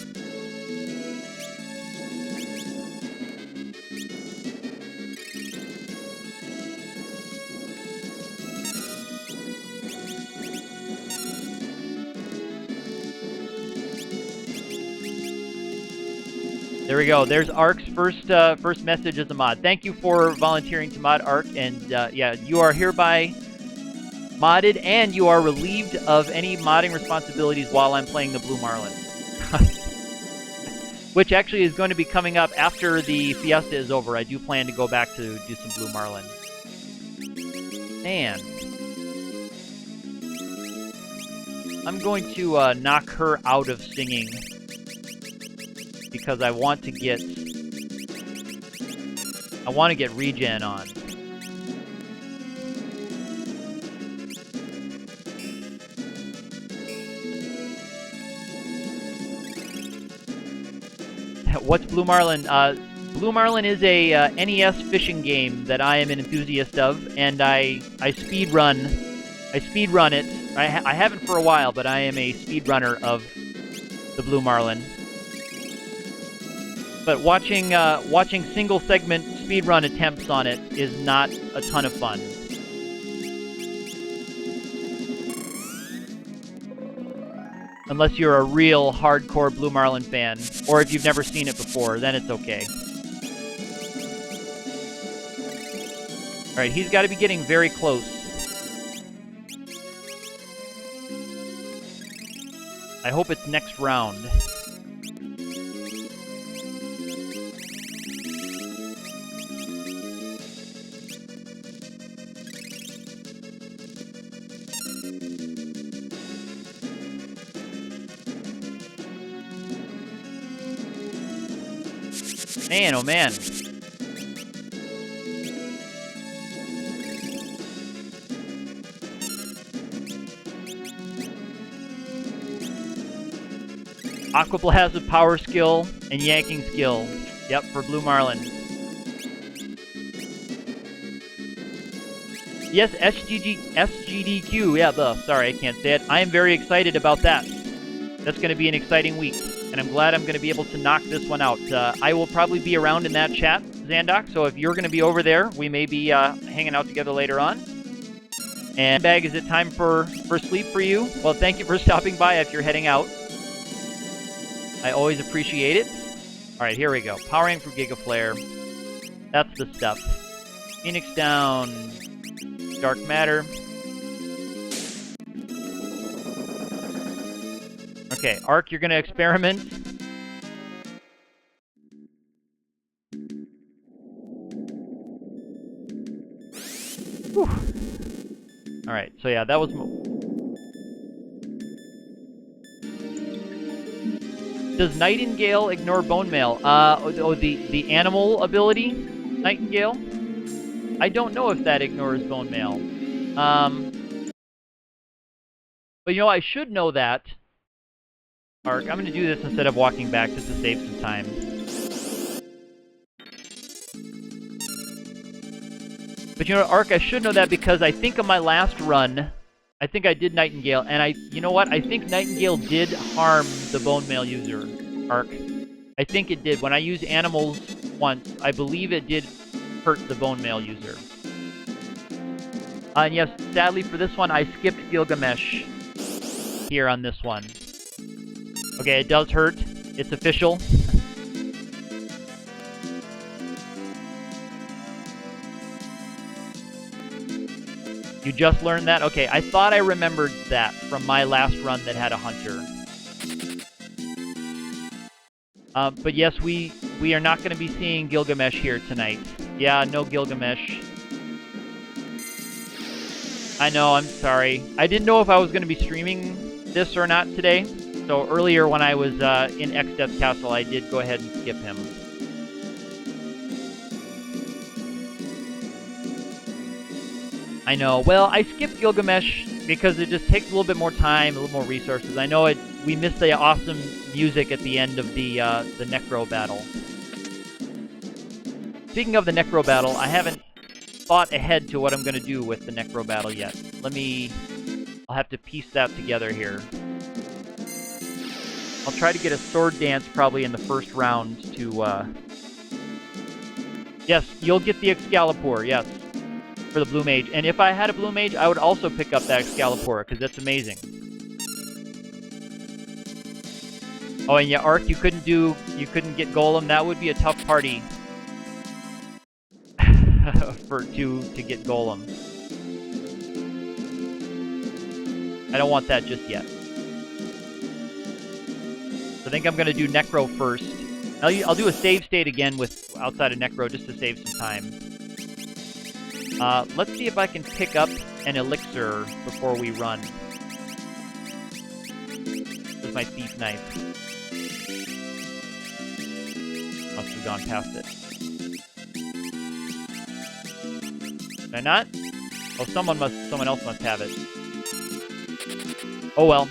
There we go. There's Ark's first message as a mod. Thank you for volunteering to mod, Ark. And yeah, you are hereby modded, and you are relieved of any modding responsibilities while I'm playing the Blue Marlin. Which actually is going to be coming up after the Fiesta is over. I do plan to go back to do some Blue Marlin. And I'm going to knock her out of singing, because I want to get I want to get regen on. What's Blue Marlin? Blue Marlin is a NES fishing game that I am an enthusiast of, and I speedrun it. I haven't for a while, but I am a speedrunner of the Blue Marlin. But watching single segment speedrun attempts on it is not a ton of fun. Unless you're a real hardcore Blue Marlin fan, or if you've never seen it before, then it's okay. Alright, he's got to be getting very close. I hope it's next round. Man, oh man. Aquablast with power skill and yanking skill. Yep, for Blue Marlin. Yes, SGDQ. Yeah, sorry, I can't say it. I am very excited about that. That's going to be an exciting week, and I'm glad I'm going to be able to knock this one out. I will probably be around in that chat, Zandok, so if you're going to be over there, we may be hanging out together later on. And Bag, is it time for sleep for you? Well, thank you for stopping by if you're heading out. I always appreciate it. Alright, here we go. Powering for Giga Flare. That's the stuff. Phoenix down. Dark Matter. Okay, Arc, you're going to experiment. Whew. Alright, so yeah, that was... Does Nightingale ignore Bone Mail? The animal ability, Nightingale? I don't know if that ignores Bone Mail. But you know, I should know that. Arc, I'm going to do this instead of walking back just to save some time. But you know what, Arc, I should know that because I think on my last run, I think I did Nightingale, and you know what? I think Nightingale did harm the Bone Mail user, Arc. I think it did. When I used animals once, I believe it did hurt the Bone Mail user. And yes, sadly for this one, I skipped Gilgamesh here on this one. Okay, it does hurt. It's official. You just learned that? Okay, I thought I remembered that from my last run that had a hunter. But yes, we are not going to be seeing Gilgamesh here tonight. Yeah, no Gilgamesh. I know, I'm sorry. I didn't know if I was going to be streaming this or not today. So earlier when I was in X-Death Castle, I did go ahead and skip him. I know. Well, I skipped Gilgamesh because it just takes a little bit more time, a little more resources. I know we missed the awesome music at the end of the Necro battle. Speaking of the Necro battle, I haven't thought ahead to what I'm going to do with the Necro battle yet. I'll have to piece that together here. I'll try to get a sword dance probably in the first round to, Yes, you'll get the Excalibur, yes, for the Blue Mage. And if I had a Blue Mage, I would also pick up that Excalibur, because that's amazing. Oh, and yeah, Arc, you couldn't get Golem. That would be a tough party to get Golem. I don't want that just yet. I think I'm going to do Necro first. I'll do a save state again outside of Necro just to save some time. Let's see if I can pick up an elixir before we run. With my thief knife. Must have gone past it. I not? Oh, someone else must have it. Oh well.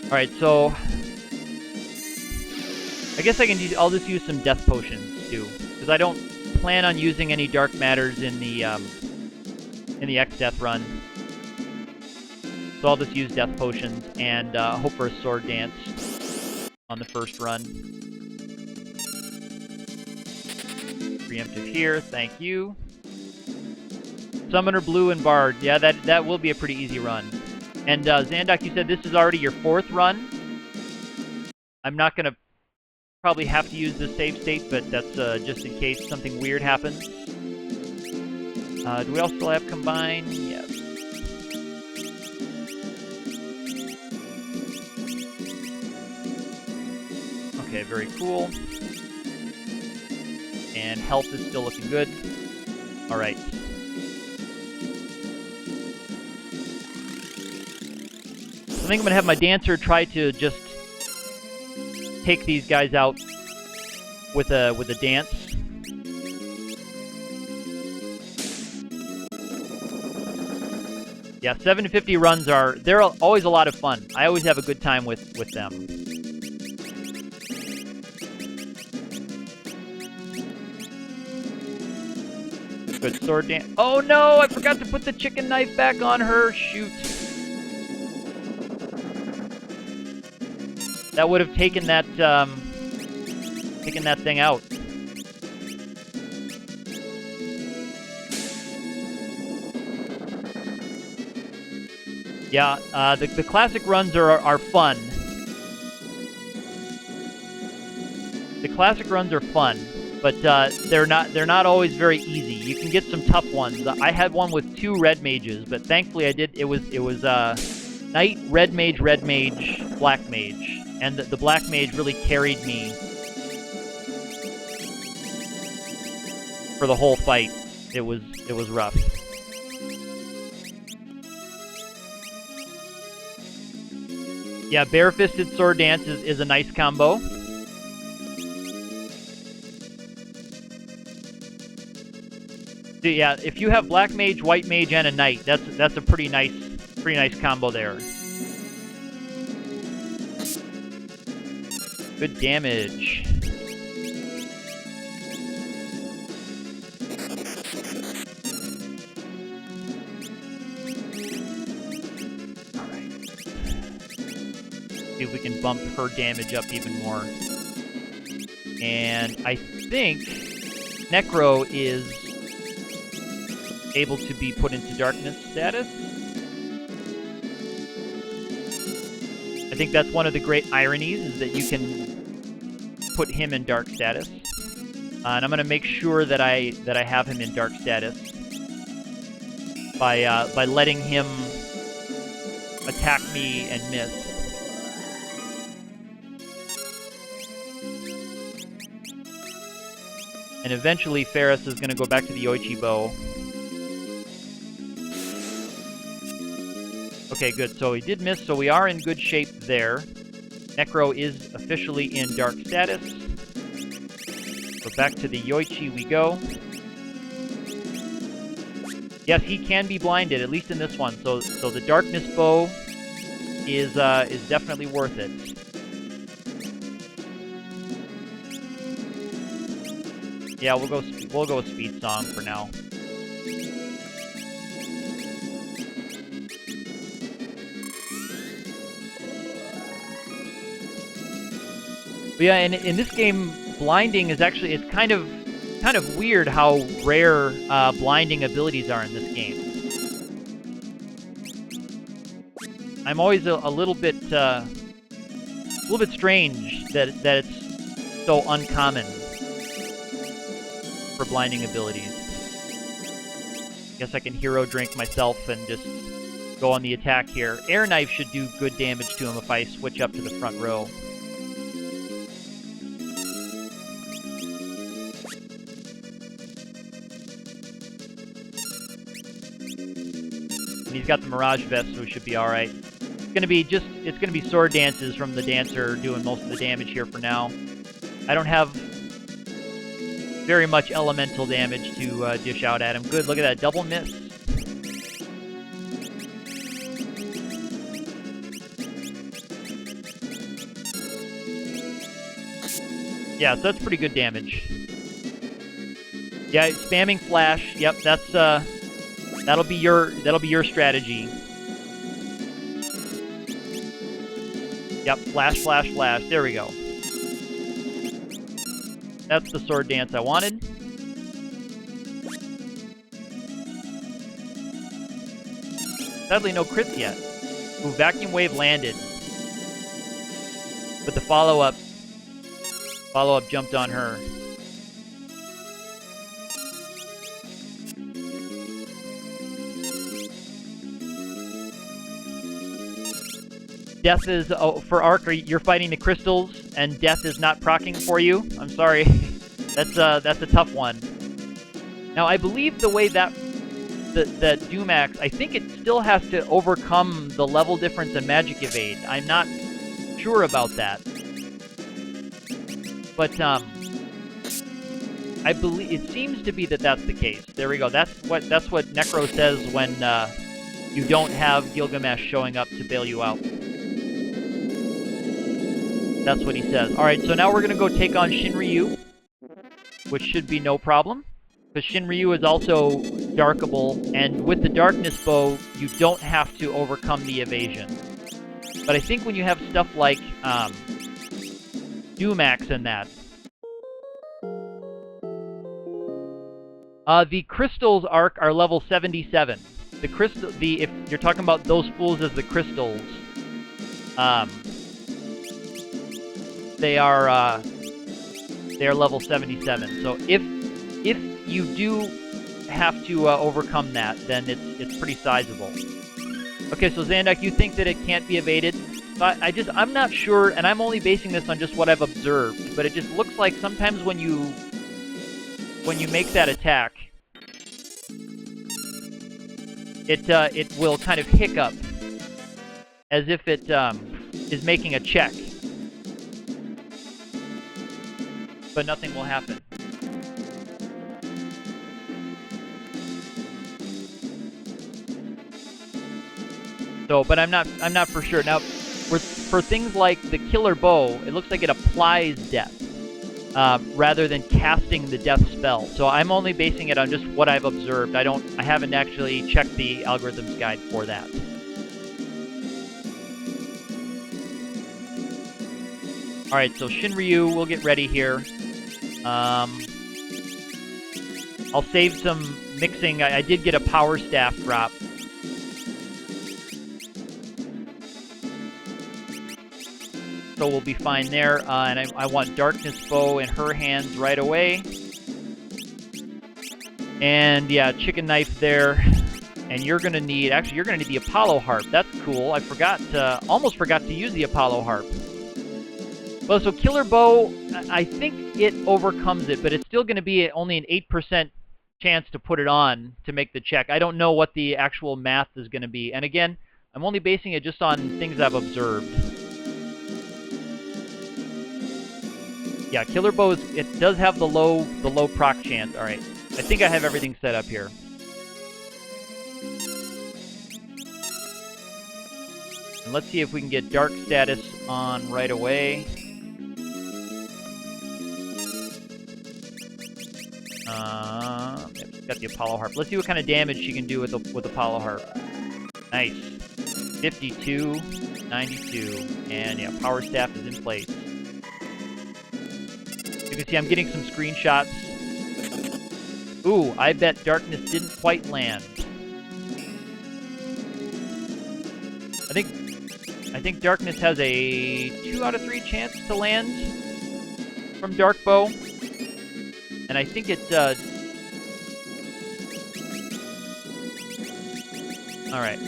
Alright, so I guess I'll just use some death potions too. Because I don't plan on using any dark matters in the X-Death run. So I'll just use death potions and hope for a sword dance on the first run. Preemptive here, thank you. Summoner Blue and Bard. Yeah, that will be a pretty easy run. And Zandoc, you said this is already your 4th run. I'm not going to probably have to use the save state, but that's just in case something weird happens. Do we all still have Combine? Yes. Okay, very cool. And health is still looking good. Alright. I think I'm going to have my Dancer try to just take these guys out with a dance. Yeah, 750 runs they're always a lot of fun. I always have a good time with them. Good sword dance. Oh no, I forgot to put the chicken knife back on her. Shoot. That would have taken that thing out. Yeah, the classic runs are fun. The classic runs are fun, but they're not always very easy. You can get some tough ones. I had one with 2 red mages, but thankfully it was knight, red mage, black mage. And the black mage really carried me for the whole fight. It was rough. Yeah, bare-fisted sword dance is a nice combo. So yeah, if you have black mage, white mage, and a knight, that's a pretty nice combo there. Good damage. Alright. See if we can bump her damage up even more. And I think Necro is able to be put into darkness status. I think that's one of the great ironies, is that you can put him in dark status. And I'm going to make sure that I have him in dark status by letting him attack me and miss. And eventually Ferris is going to go back to the Yoichi bow. Okay, good. So he did miss, so we are in good shape there. Necro is officially in dark status. So back to the Yoichi we go. Yes, he can be blinded, at least in this one. So the darkness bow is definitely worth it. Yeah, we'll go with Speed Song for now. But yeah, and in this game, blinding is actually, it's kind of weird how rare blinding abilities are in this game. I'm always a little bit strange that it's so uncommon for blinding abilities. Guess I can hero drink myself and just go on the attack here. Air Knife should do good damage to him if I switch up to the front row. He's got the Mirage Vest, so we should be alright. It's gonna be sword dances from the Dancer doing most of the damage here for now. I don't have very much elemental damage to dish out at him. Good, look at that, double miss. Yeah, so that's pretty good damage. Yeah, spamming flash. Yep, that's that'll be your strategy. Yep, flash, flash, flash. There we go. That's the sword dance I wanted. Sadly, no crits yet. Ooh, vacuum wave landed. But the follow-up jumped on her. Death is, oh, for Arc, you're fighting the crystals, and death is not proccing for you. I'm sorry. That's a tough one. Now, I believe the way that Doomax, I think it still has to overcome the level difference in Magic Evade. I'm not sure about that. But, I believe, it seems to be that that's the case. There we go. That's what Necro says when, you don't have Gilgamesh showing up to bail you out. That's what he says. Alright, so now we're going to go take on Shinryu, which should be no problem, because Shinryu is also darkable, and with the Darkness Bow, you don't have to overcome the evasion. But I think when you have stuff like Doomax and that, the crystals Arc are level 77. If you're talking about those fools as the crystals, they are level 77. So if you do have to overcome that, then it's pretty sizable. Okay, so Zandak, you think that it can't be evaded? But I'm not sure, and I'm only basing this on just what I've observed. But it just looks like sometimes when you make that attack, it will kind of hiccup, as if it is making a check. But nothing will happen. So, but I'm not for sure. Now, for things like the Killer Bow, it looks like it applies death rather than casting the death spell. So I'm only basing it on just what I've observed. I haven't actually checked the algorithms guide for that. All right, so Shinryu, we'll get ready here. I'll save some mixing. I did get a Power Staff drop. So we'll be fine there. And I want Darkness Bow in her hands right away. And yeah, Chicken Knife there. And you're going to need... Actually, you're going to need the Apollo Harp. That's cool. I almost forgot to use the Apollo Harp. Well, so Killer Bow, I think it overcomes it, but it's still going to be only an 8% chance to put it on to make the check. I don't know what the actual math is going to be. And again, I'm only basing it just on things I've observed. Yeah, Killer Bow, it does have the low proc chance. All right, I think I have everything set up here. And let's see if we can get Dark Status on right away. Got the Apollo Harp. Let's see what kind of damage she can do with Apollo Harp. Nice. 52, 92, and yeah, Power Staff is in place. You can see I'm getting some screenshots. Ooh, I bet Darkness didn't quite land. I think Darkness has a 2 out of 3 chance to land from Dark Bow. And I think it alright.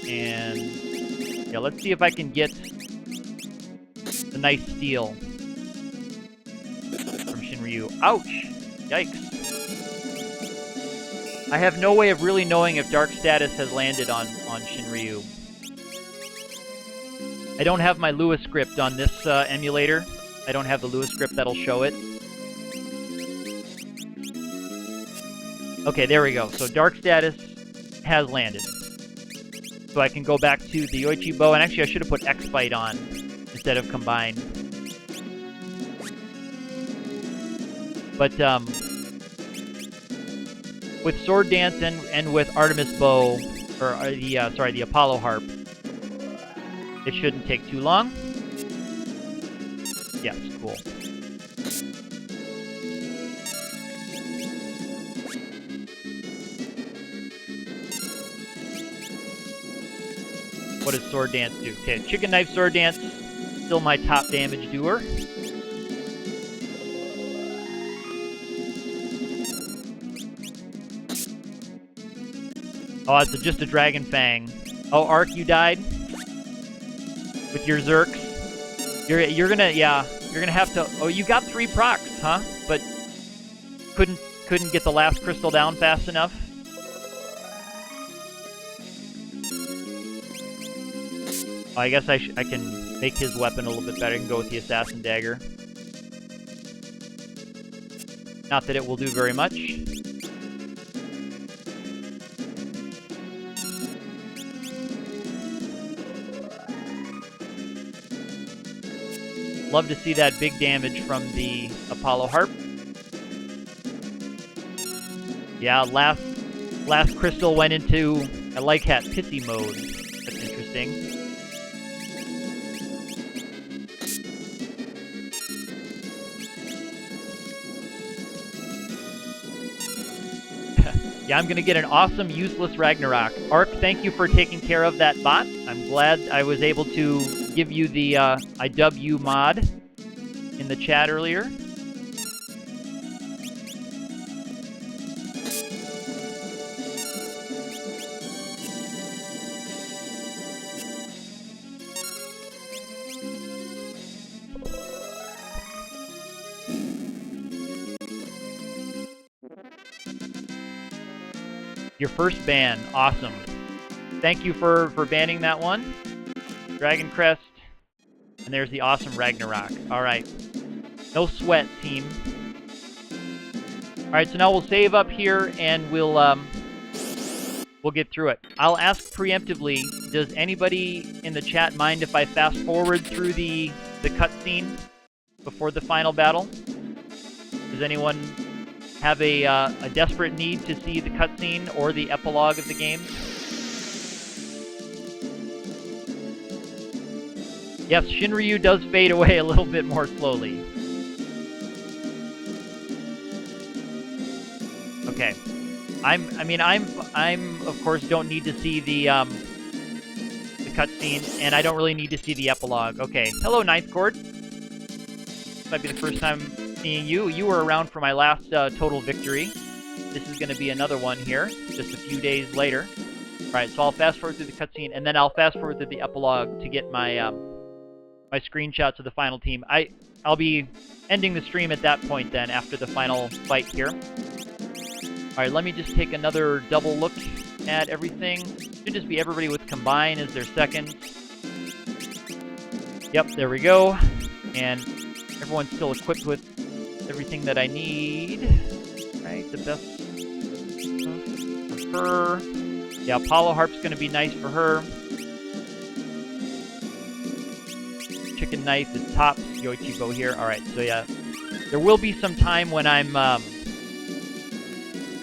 And yeah, let's see if I can get the nice steal from Shinryu. Ouch! Yikes. I have no way of really knowing if Dark Status has landed on Shinryu. I don't have my Lewis script on this emulator. I don't have the Lewis script that'll show it. Okay, there we go. So dark status has landed. So I can go back to the Yoichi bow, and actually I should have put X-Bite on instead of combine. But with Sword Dance and with Artemis bow, or the Apollo harp, it shouldn't take too long. Yes, cool. What does Sword Dance do? Okay, Chicken Knife Sword Dance, still my top damage doer. Oh, it's just a Dragon Fang. Oh, Ark, you died? With your Zerks? You're gonna have to... Oh, you got 3 procs, huh? But couldn't get the last crystal down fast enough? Oh, I guess I can make his weapon a little bit better and go with the Assassin Dagger. Not that it will do very much. Love to see that big damage from the Apollo Harp. Yeah, last crystal went into, I like hat, pissy mode. That's interesting. Yeah, I'm gonna get an awesome, useless Ragnarok. Ark, thank you for taking care of that bot. I'm glad I was able to give you the IW mod in the chat earlier. Your first ban, awesome. Thank you for banning that one. Dragon Crest, and there's the awesome Ragnarok. All right, no sweat, team. All right, so now we'll save up here, and we'll get through it. I'll ask preemptively, does anybody in the chat mind if I fast forward through the cutscene before the final battle? Does anyone have a desperate need to see the cutscene or the epilogue of the game? Yes, Shinryu does fade away a little bit more slowly. Okay. I'm of course don't need to see the cutscene, and I don't really need to see the epilogue. Okay. Hello, Ninth Chord. Might be the first time seeing you. You were around for my last total victory. This is going to be another one here, just a few days later. All right, so I'll fast forward through the cutscene, and then I'll fast forward through the epilogue to get my my screenshots of the final team. I'll be ending the stream at that point then, after the final fight here. All right, let me just take another double look at everything. Should just be everybody with Combine as their second. Yep, there we go. And everyone's still equipped with everything that I need. Right, the best for her. Yeah, Apollo Harp's going to be nice for her. Chicken Knife is tops. Yoichi bow here. All right, so yeah, there will be some time when I'm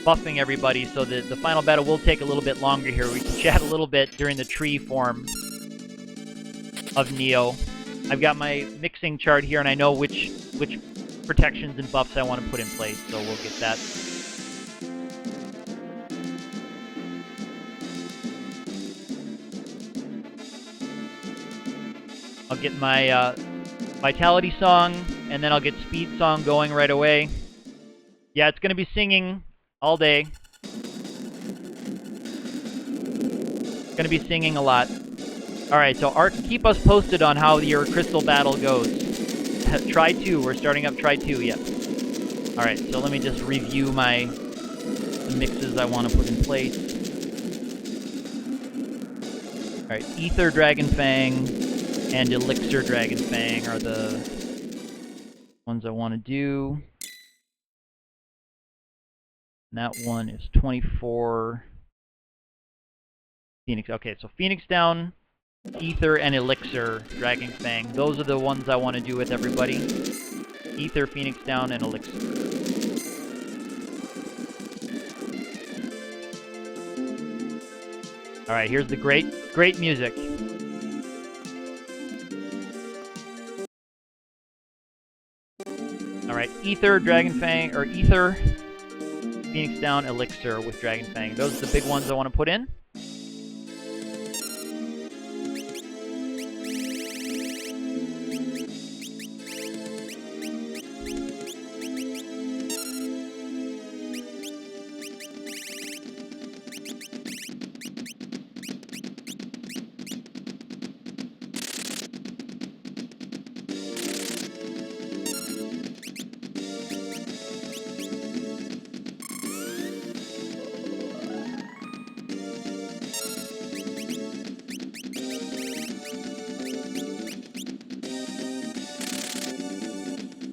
buffing everybody, so the final battle will take a little bit longer here. We can chat a little bit during the tree form of Neo. I've got my mixing chart here, and I know which protections and buffs I want to put in place, so we'll get that. I'll get my Vitality Song, and then I'll get Speed Song going right away. Yeah, it's going to be singing all day. It's going to be singing a lot. Alright, so Ark, keep us posted on how your crystal battle goes. Try 2. We're starting up Try 2, yep. Alright, so let me just review the mixes I want to put in place. Alright, Ether Dragon Fang. and Elixir Dragon Fang are the ones I want to do. And that one is 24. Phoenix. Okay, so Phoenix down, Ether, and Elixir Dragon Fang. Those are the ones I want to do with everybody. Ether, Phoenix down, and Elixir. Alright, here's the great music. Alright, Ether, Dragon Fang, or Ether, Phoenix down, Elixir with Dragon Fang. Those are the big ones I want to put in.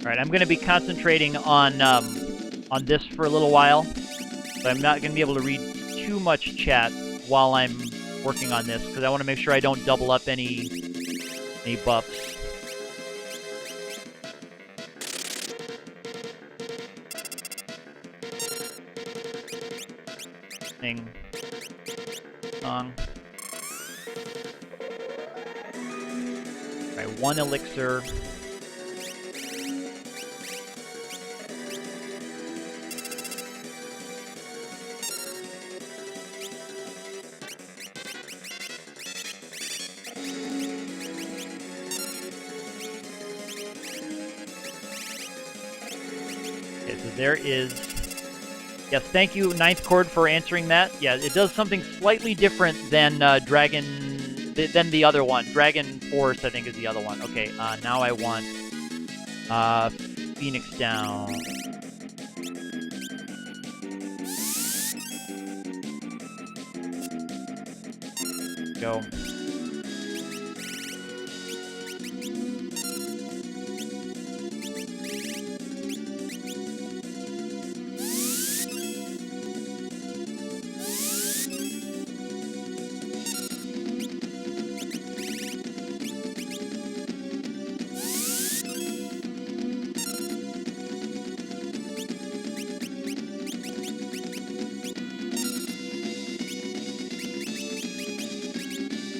Alright, I'm going to be concentrating on this for a little while, but I'm not going to be able to read too much chat while I'm working on this, because I want to make sure I don't double up any buffs. Song. Alright, 1 Elixir. There is... Yes, thank you, Ninth Chord, for answering that. Yeah, it does something slightly different than than the other one. Dragon Force, I think, is the other one. Okay, now I want Phoenix down. Go.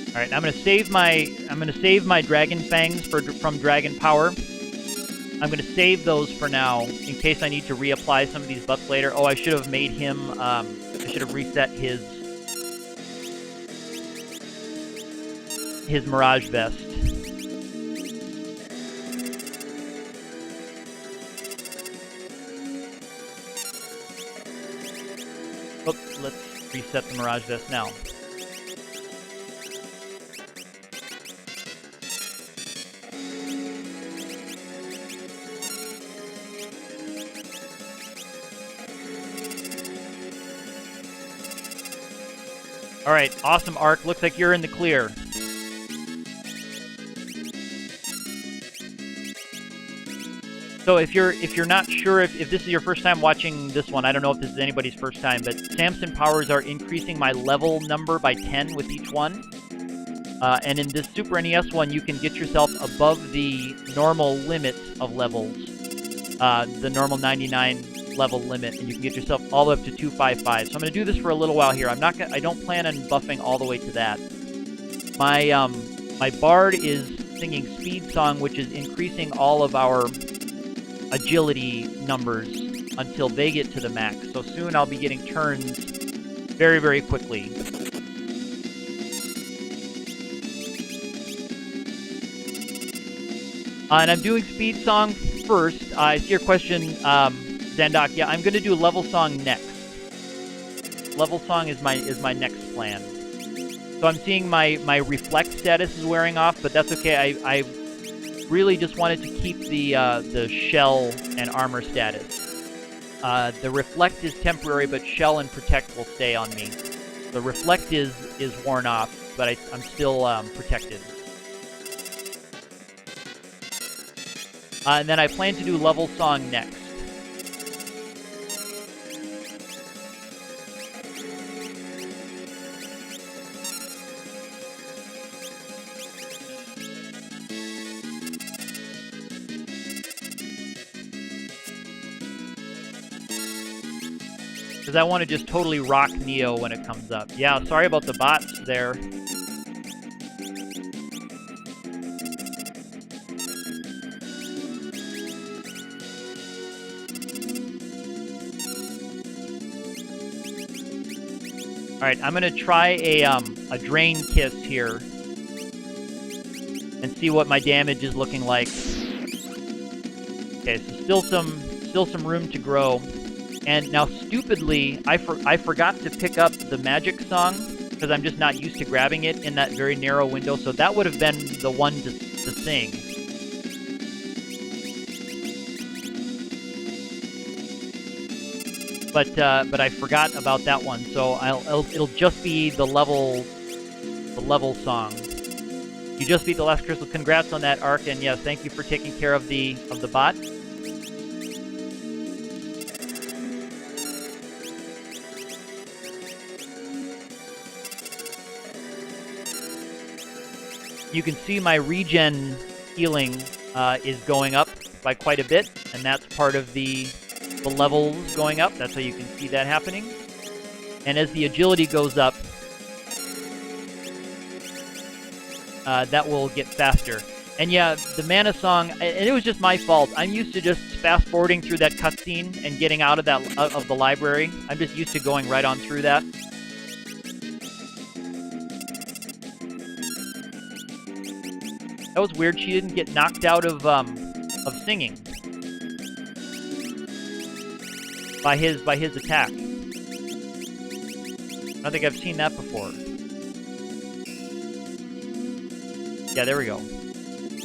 All right, I'm gonna save my Dragon Fangs from Dragon Power. I'm gonna save those for now in case I need to reapply some of these buffs later. Oh, I should have made him. I should have reset his Mirage Vest. Oops, let's reset the Mirage Vest now. All right, awesome, Arc. Looks like you're in the clear. So if you're not sure if this is your first time watching this one, I don't know if this is anybody's first time, but Samson powers are increasing my level number by 10 with each one. And in this Super NES one, you can get yourself above the normal limit of levels, the normal 99 level limit, and you can get yourself all the way up to 255. So I'm going to do this for a little while here. I don't plan on buffing all the way to that. My Bard is singing Speed Song, which is increasing all of our agility numbers until they get to the max. So soon I'll be getting turns very, very quickly. And I'm doing Speed Song first. I see your question, Zendok. Yeah, I'm going to do Level Song next. Level Song is my next plan. So I'm seeing my Reflect status is wearing off, but that's okay. I really just wanted to keep the Shell and Armor status. The Reflect is temporary, but Shell and Protect will stay on me. The Reflect is worn off, but I'm still protected. And then I plan to do level song next. Because I want to just totally rock Neo when it comes up. Yeah, sorry about the bots there. Alright, I'm going to try a Drain Kiss here. And see what my damage is looking like. Okay, so still some room to grow. And now, stupidly, I forgot to pick up the magic song, because I'm just not used to grabbing it in that very narrow window, so that would have been the one to sing. But I forgot about that one, so it'll just be the level song. You just beat the last crystal. Congrats on that, Arc, and yes, thank you for taking care of the bot. You can see my regen healing is going up by quite a bit, and that's part of the levels going up. That's how you can see that happening. And as the agility goes up, that will get faster. And yeah, the mana song, and it was just my fault. I'm used to just fast forwarding through that cutscene and getting out of the library. I'm just used to going right on through that. That was weird. She didn't get knocked out of singing by his attack. I don't think I've seen that before. Yeah, there we go.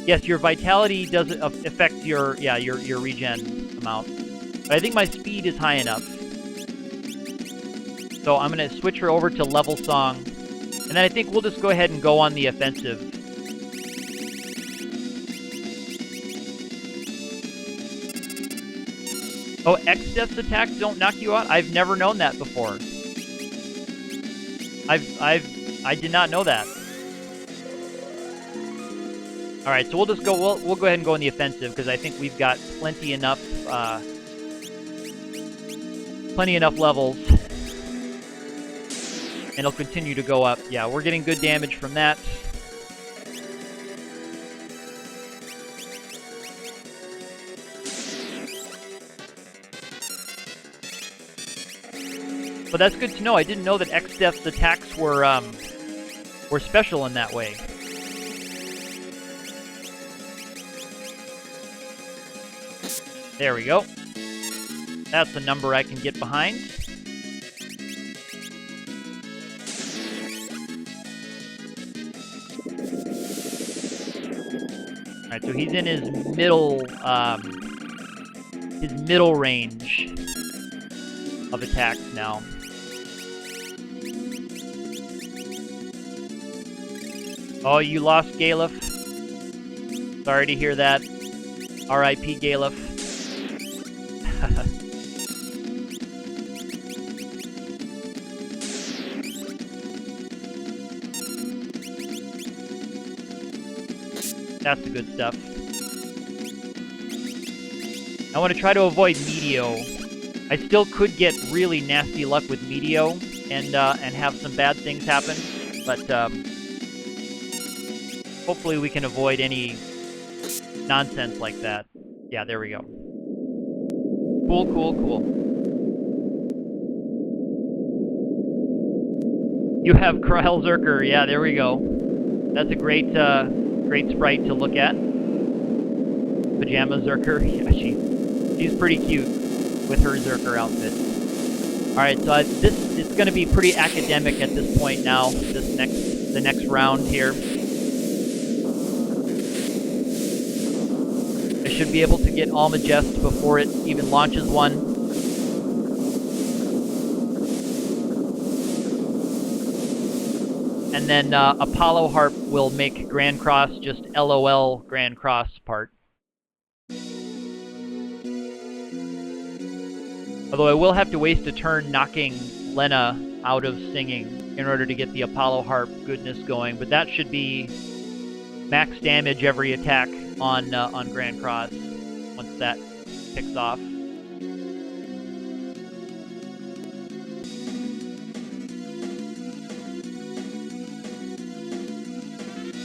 Yes, your vitality does affect your regen amount. But I think my speed is high enough. So I'm going to switch her over to level song. And then I think we'll just go ahead and go on the offensive. Oh, X-Death's attacks don't knock you out? I've never known that before. I did not know that. All right, so we'll just go. We'll go ahead and go on the offensive because I think we've got plenty enough levels, and it'll continue to go up. Yeah, we're getting good damage from that. But that's good to know. I didn't know that X-Death's attacks were special in that way. There we go. That's a number I can get behind. Alright, so he's in his middle range of attacks now. Oh, you lost Galef. Sorry to hear that. R.I.P. Galef. That's the good stuff. I want to try to avoid Meteo. I still could get really nasty luck with Meteo and have some bad things happen, but hopefully we can avoid any nonsense like that. Yeah, there we go. Cool, cool, cool. You have Kryle Zerker. Yeah, there we go. That's a great sprite to look at. Pajama Zerker. Yeah, she's pretty cute with her Zerker outfit. All right, so it's going to be pretty academic at this point now. The next round here. I should be able to get Almagest before it even launches one. And then Apollo Harp will make Grand Cross just LOL Grand Cross part. Although I will have to waste a turn knocking Lena out of singing in order to get the Apollo Harp goodness going, but that should be max damage every attack on Grand Cross once that picks off.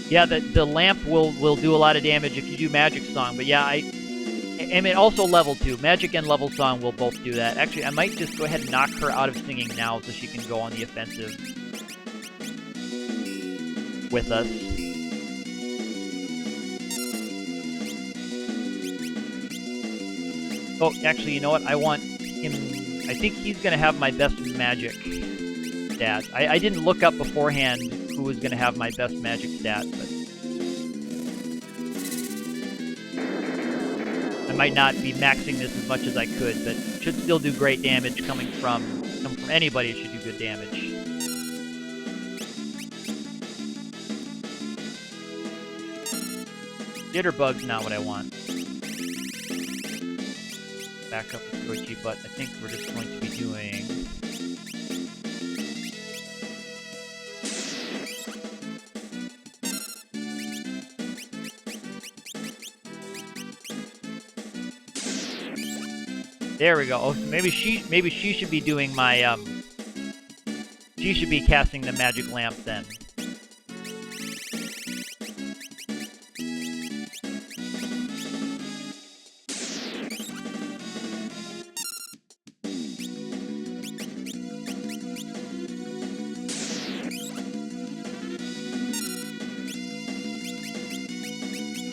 Yeah, the lamp will do a lot of damage if you do Magic Song, but yeah, I mean, also level 2. Magic and level song will both do that. Actually, I might just go ahead and knock her out of singing now so she can go on the offensive with us. Oh, actually, you know what? I want him... I think he's going to have my best magic stat. I didn't look up beforehand who was going to have my best magic stat, but... I might not be maxing this as much as I could, but should still do great damage coming from anybody. It should do good damage. Jitterbug's not what I want. Back up with Yoichi, but I think we're just going to be doing... There we go. Oh, so maybe she should be doing my she should be casting the magic lamp then.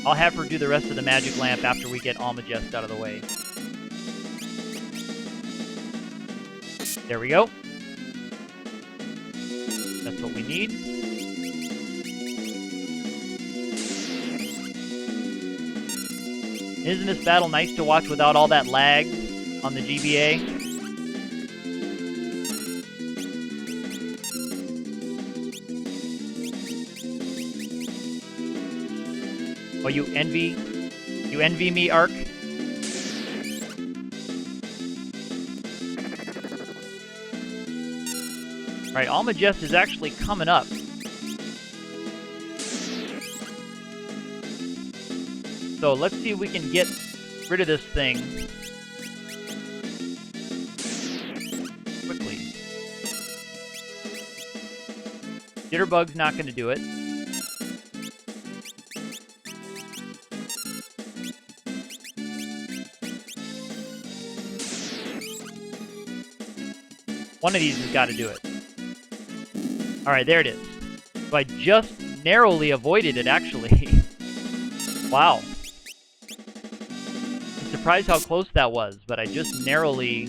I'll have her do the rest of the magic lamp after we get Almagest out of the way. There we go. That's what we need. Isn't this battle nice to watch without all that lag on the GBA? Oh, you envy me, Ark? Alright, Almagest is actually coming up. So let's see if we can get rid of this thing quickly. Jitterbug's not going to do it. One of these has got to do it. Alright, there it is. So I just narrowly avoided it, actually. Wow. I'm surprised how close that was, but I just narrowly...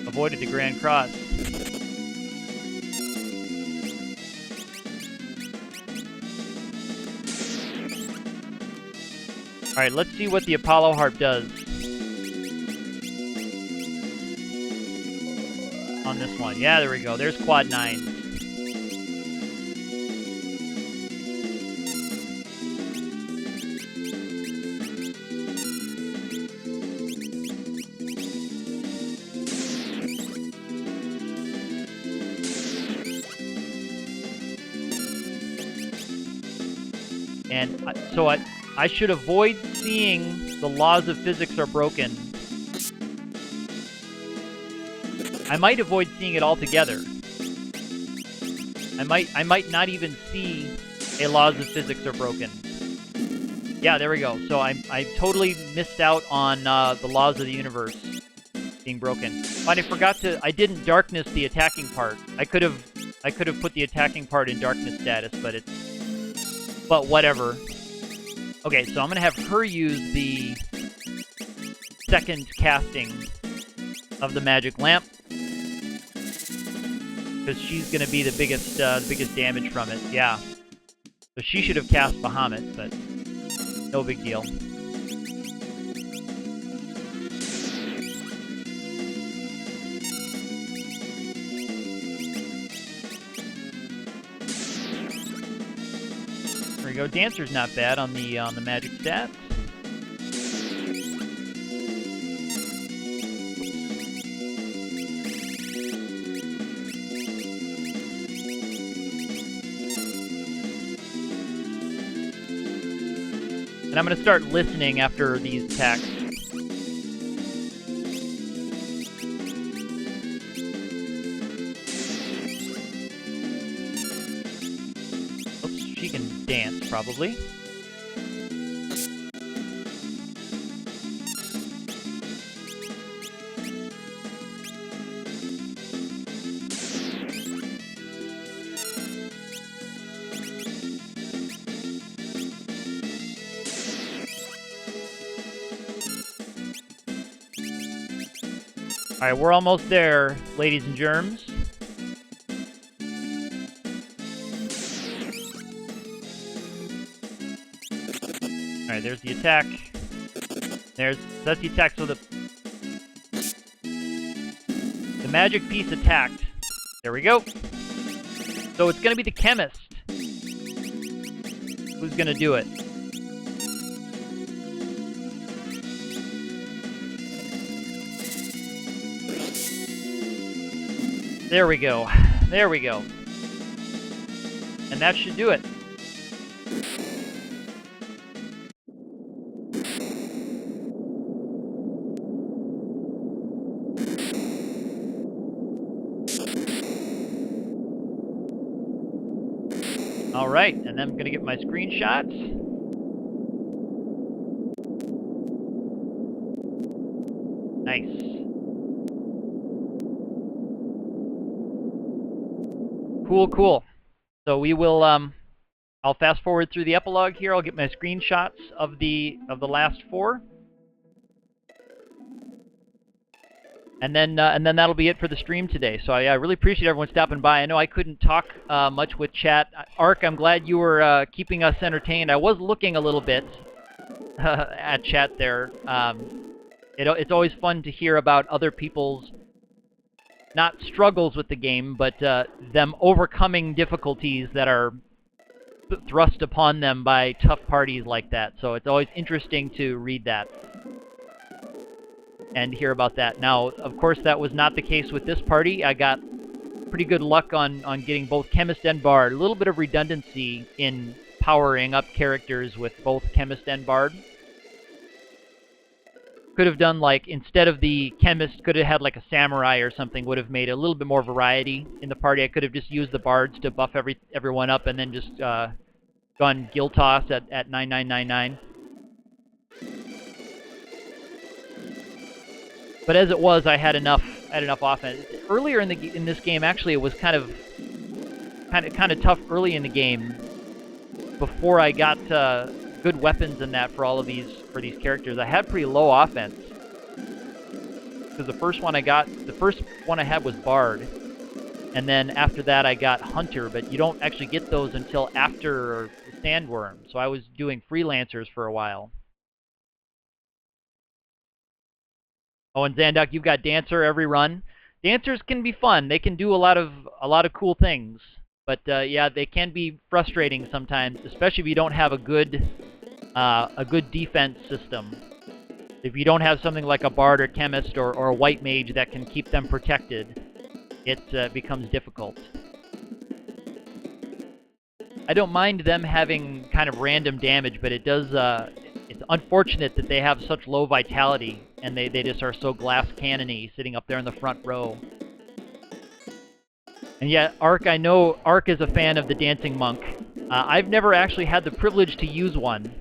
avoided the Grand Cross. Alright, let's see what the Apollo Harp does. On this one. Yeah, there we go. There's quad 9. And so I should avoid seeing the laws of physics are broken. I might avoid seeing it altogether. I might not even see a laws of physics are broken. Yeah, there we go. So I totally missed out on the laws of the universe being broken. But I didn't darkness the attacking part. I could have put the attacking part in darkness status, but whatever. Okay, so I'm gonna have her use the second casting of the magic lamp, because she's going to be the biggest damage from it. Yeah. So she should have cast Bahamut, but no big deal. There we go. Dancer's not bad on the magic stats. And I'm going to start listening after these attacks. Oops, she can dance, probably. Alright, we're almost there, ladies and germs. Alright, there's the attack. That's the attack, so the magic piece attacked. There we go. So it's gonna be the chemist who's gonna do it. There we go. There we go. And that should do it. All right, and then I'm going to get my screenshots. Nice. Cool, cool. So we will, I'll fast forward through the epilogue here. I'll get my screenshots of the last 4. And then that'll be it for the stream today. So I really appreciate everyone stopping by. I know I couldn't talk much with chat. Ark, I'm glad you were keeping us entertained. I was looking a little bit at chat there. It's always fun to hear about other people's, not struggles with the game, but them overcoming difficulties that are thrust upon them by tough parties like that. So it's always interesting to read that and hear about that. Now, of course, that was not the case with this party. I got pretty good luck on getting both Chemist and Bard. A little bit of redundancy in powering up characters with both Chemist and Bard. Could have done, like, instead of the Chemist, could have had, like, a Samurai or something. Would have made a little bit more variety in the party. I could have just used the Bards to buff everyone up and then just gone Gil Toss at 9999. But as it was, I had enough offense. Earlier in this game, actually, it was kind of tough early in the game before I got good weapons and that for these characters. I had pretty low offense because the first one I had was Bard, and then after that I got Hunter. But you don't actually get those until after the Sandworm. So I was doing freelancers for a while. Oh, and Zandok, you've got Dancer every run. Dancers can be fun. They can do a lot of cool things. But yeah, they can be frustrating sometimes, especially if you don't have a good defense system. If you don't have something like a Bard or Chemist or a White Mage that can keep them protected, it becomes difficult. I don't mind them having kind of random damage, but it does. It's unfortunate that they have such low vitality, and they just are so glass cannon-y sitting up there in the front row. And yet, Ark, I know Ark is a fan of the Dancing Monk. I've never actually had the privilege to use one,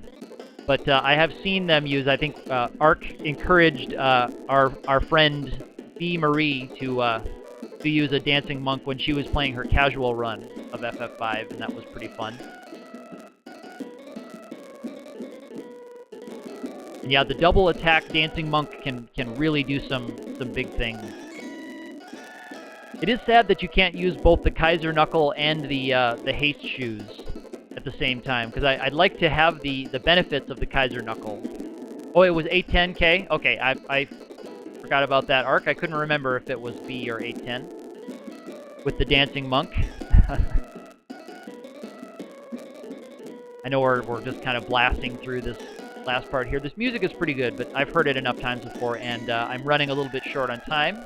but I have seen them use. I think Ark encouraged our friend B. Marie to use a Dancing Monk when she was playing her casual run of FF5, and that was pretty fun. And yeah, the double attack Dancing Monk can really do some big things. It is sad that you can't use both the Kaiser Knuckle and the Haste Shoes at the same time, because I'd like to have the benefits of the Kaiser Knuckle. Oh, it was 810K? Okay, I forgot about that. Arc, I couldn't remember if it was B or 810 with the Dancing Monk. I know we're just kind of blasting through this last part here. This music is pretty good, but I've heard it enough times before, and I'm running a little bit short on time.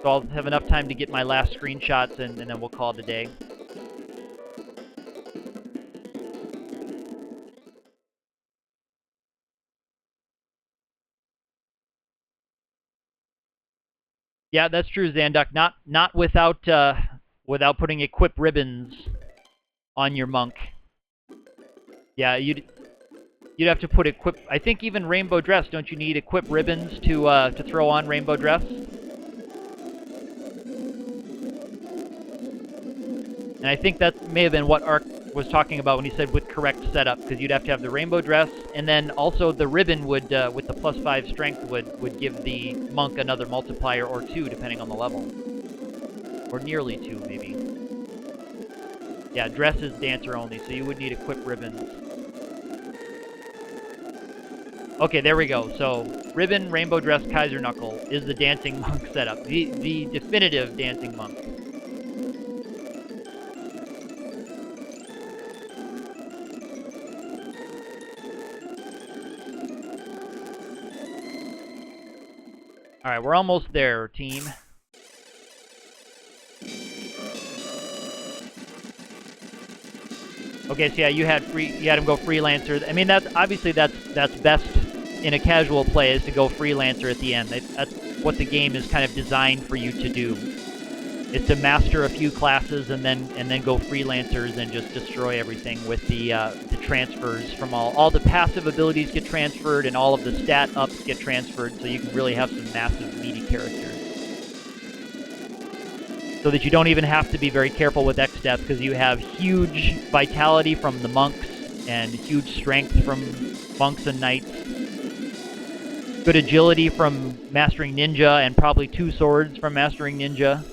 So I'll have enough time to get my last screenshots, and then we'll call it a day. Yeah, that's true, Zanduck. Not without without putting equip ribbons on your monk. Yeah, you'd have to put equip. I think even rainbow dress. Don't you need equip ribbons to throw on rainbow dress? And I think that may have been what Ark was talking about when he said with correct setup, because you'd have to have the rainbow dress, and then also the ribbon would, with the +5 strength, would give the monk another multiplier or 2, depending on the level. Or nearly 2, maybe. Yeah, dress is dancer only, so you would need equip ribbons. Okay, there we go. So, ribbon, rainbow dress, Kaiser Knuckle is the dancing monk setup. The definitive dancing monk. Alright, we're almost there, team. Okay, so yeah, you had him go freelancer. I mean, that's obviously that's best in a casual play, is to go freelancer at the end. That's what the game is kind of designed for you to do. Is to master a few classes and then go freelancers and just destroy everything with the transfers from all the passive abilities get transferred and all of the stat ups get transferred, so you can really have some massive meaty characters. So that you don't even have to be very careful with X-Step, because you have huge vitality from the monks and huge strength from monks and knights. Good agility from mastering ninja, and probably 2 swords from mastering ninja.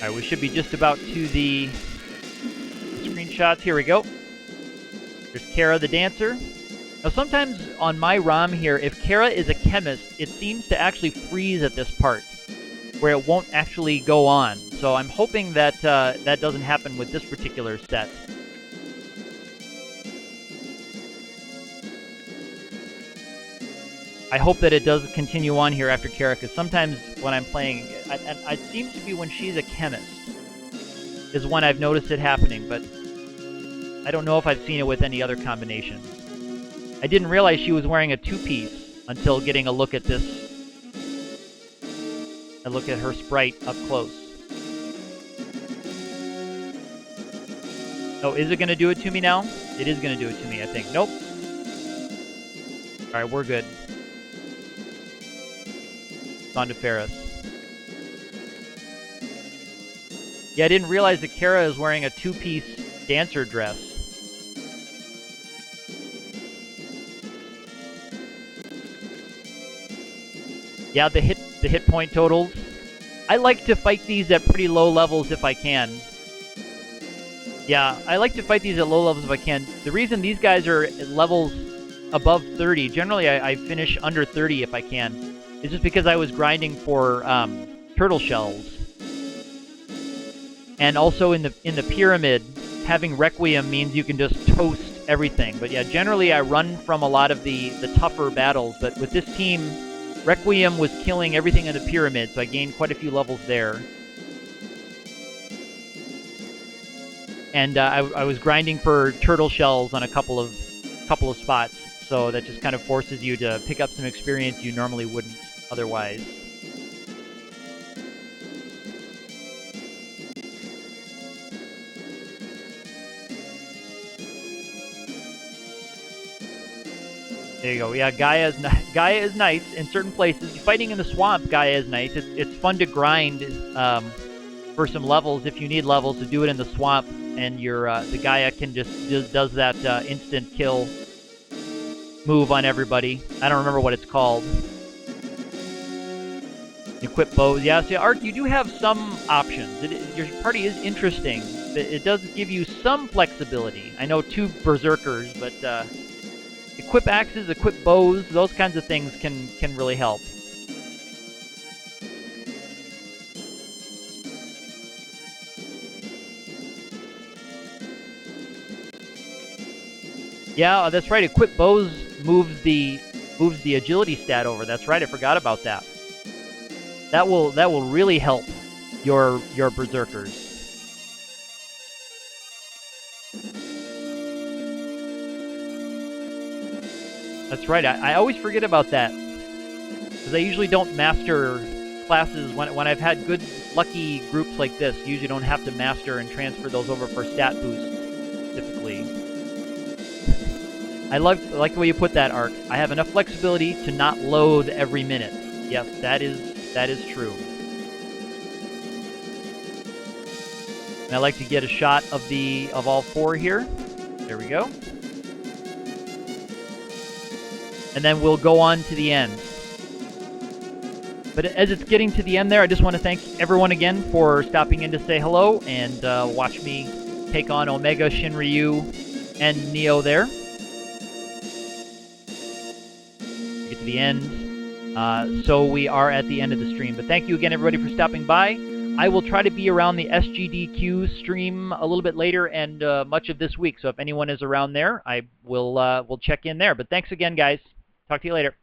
Alright, we should be just about to the screenshots. Here we go. There's Kara the dancer. Now sometimes on my ROM here, if Kara is a chemist, it seems to actually freeze at this part, where it won't actually go on. So I'm hoping that that doesn't happen with this particular set. I hope that it does continue on here after Kara, because sometimes when I'm playing, it seems to be when she's a chemist is when I've noticed it happening, but I don't know if I've seen it with any other combination. I didn't realize she was wearing a 2-piece until getting a look at this. A look at her sprite up close. Oh, is it going to do it to me now? It is going to do it to me, I think. Nope. Alright, we're good. On to Ferris. Yeah, I didn't realize that Kara is wearing a 2-piece dancer dress. Yeah, the hit point totals. I like to fight these at pretty low levels if I can. Yeah, I like to fight these at low levels if I can. The reason these guys are at levels above 30, generally I finish under 30 if I can. It's just because I was grinding for turtle shells, and also in the pyramid, having Requiem means you can just toast everything. But yeah, generally I run from a lot of the tougher battles. But with this team, Requiem was killing everything in the pyramid, so I gained quite a few levels there. And I was grinding for turtle shells on a couple of spots, so that just kind of forces you to pick up some experience you normally wouldn't otherwise. There you go. Yeah, Gaia is nice in certain places. Fighting in the swamp, Gaia is nice. It's fun to grind for some levels if you need levels to do it in the swamp, and the Gaia can just does that instant kill move on everybody. I don't remember what it's called. Equip bows. Yeah, see, Ark, you do have some options. Your party is interesting. It does give you some flexibility. I know 2 berserkers, but equip axes, equip bows, those kinds of things can really help. Yeah, that's right. Equip bows moves the agility stat over. That's right. I forgot about that. That will really help your berserkers. That's right. I always forget about that, because I usually don't master classes when I've had good lucky groups like this. You usually don't have to master and transfer those over for stat boosts typically. I like the way you put that, Ark. I have enough flexibility to not load every minute. Yes, that is true. And I like to get a shot of all four here. There we go. And then we'll go on to the end. But as it's getting to the end there, I just want to thank everyone again for stopping in to say hello and watch me take on Omega, Shinryu, and Neo there. Get to the end. So we are at the end of the stream. But thank you again, everybody, for stopping by. I will try to be around the SGDQ stream a little bit later and much of this week. So if anyone is around there, I will check in there. But thanks again, guys. Talk to you later.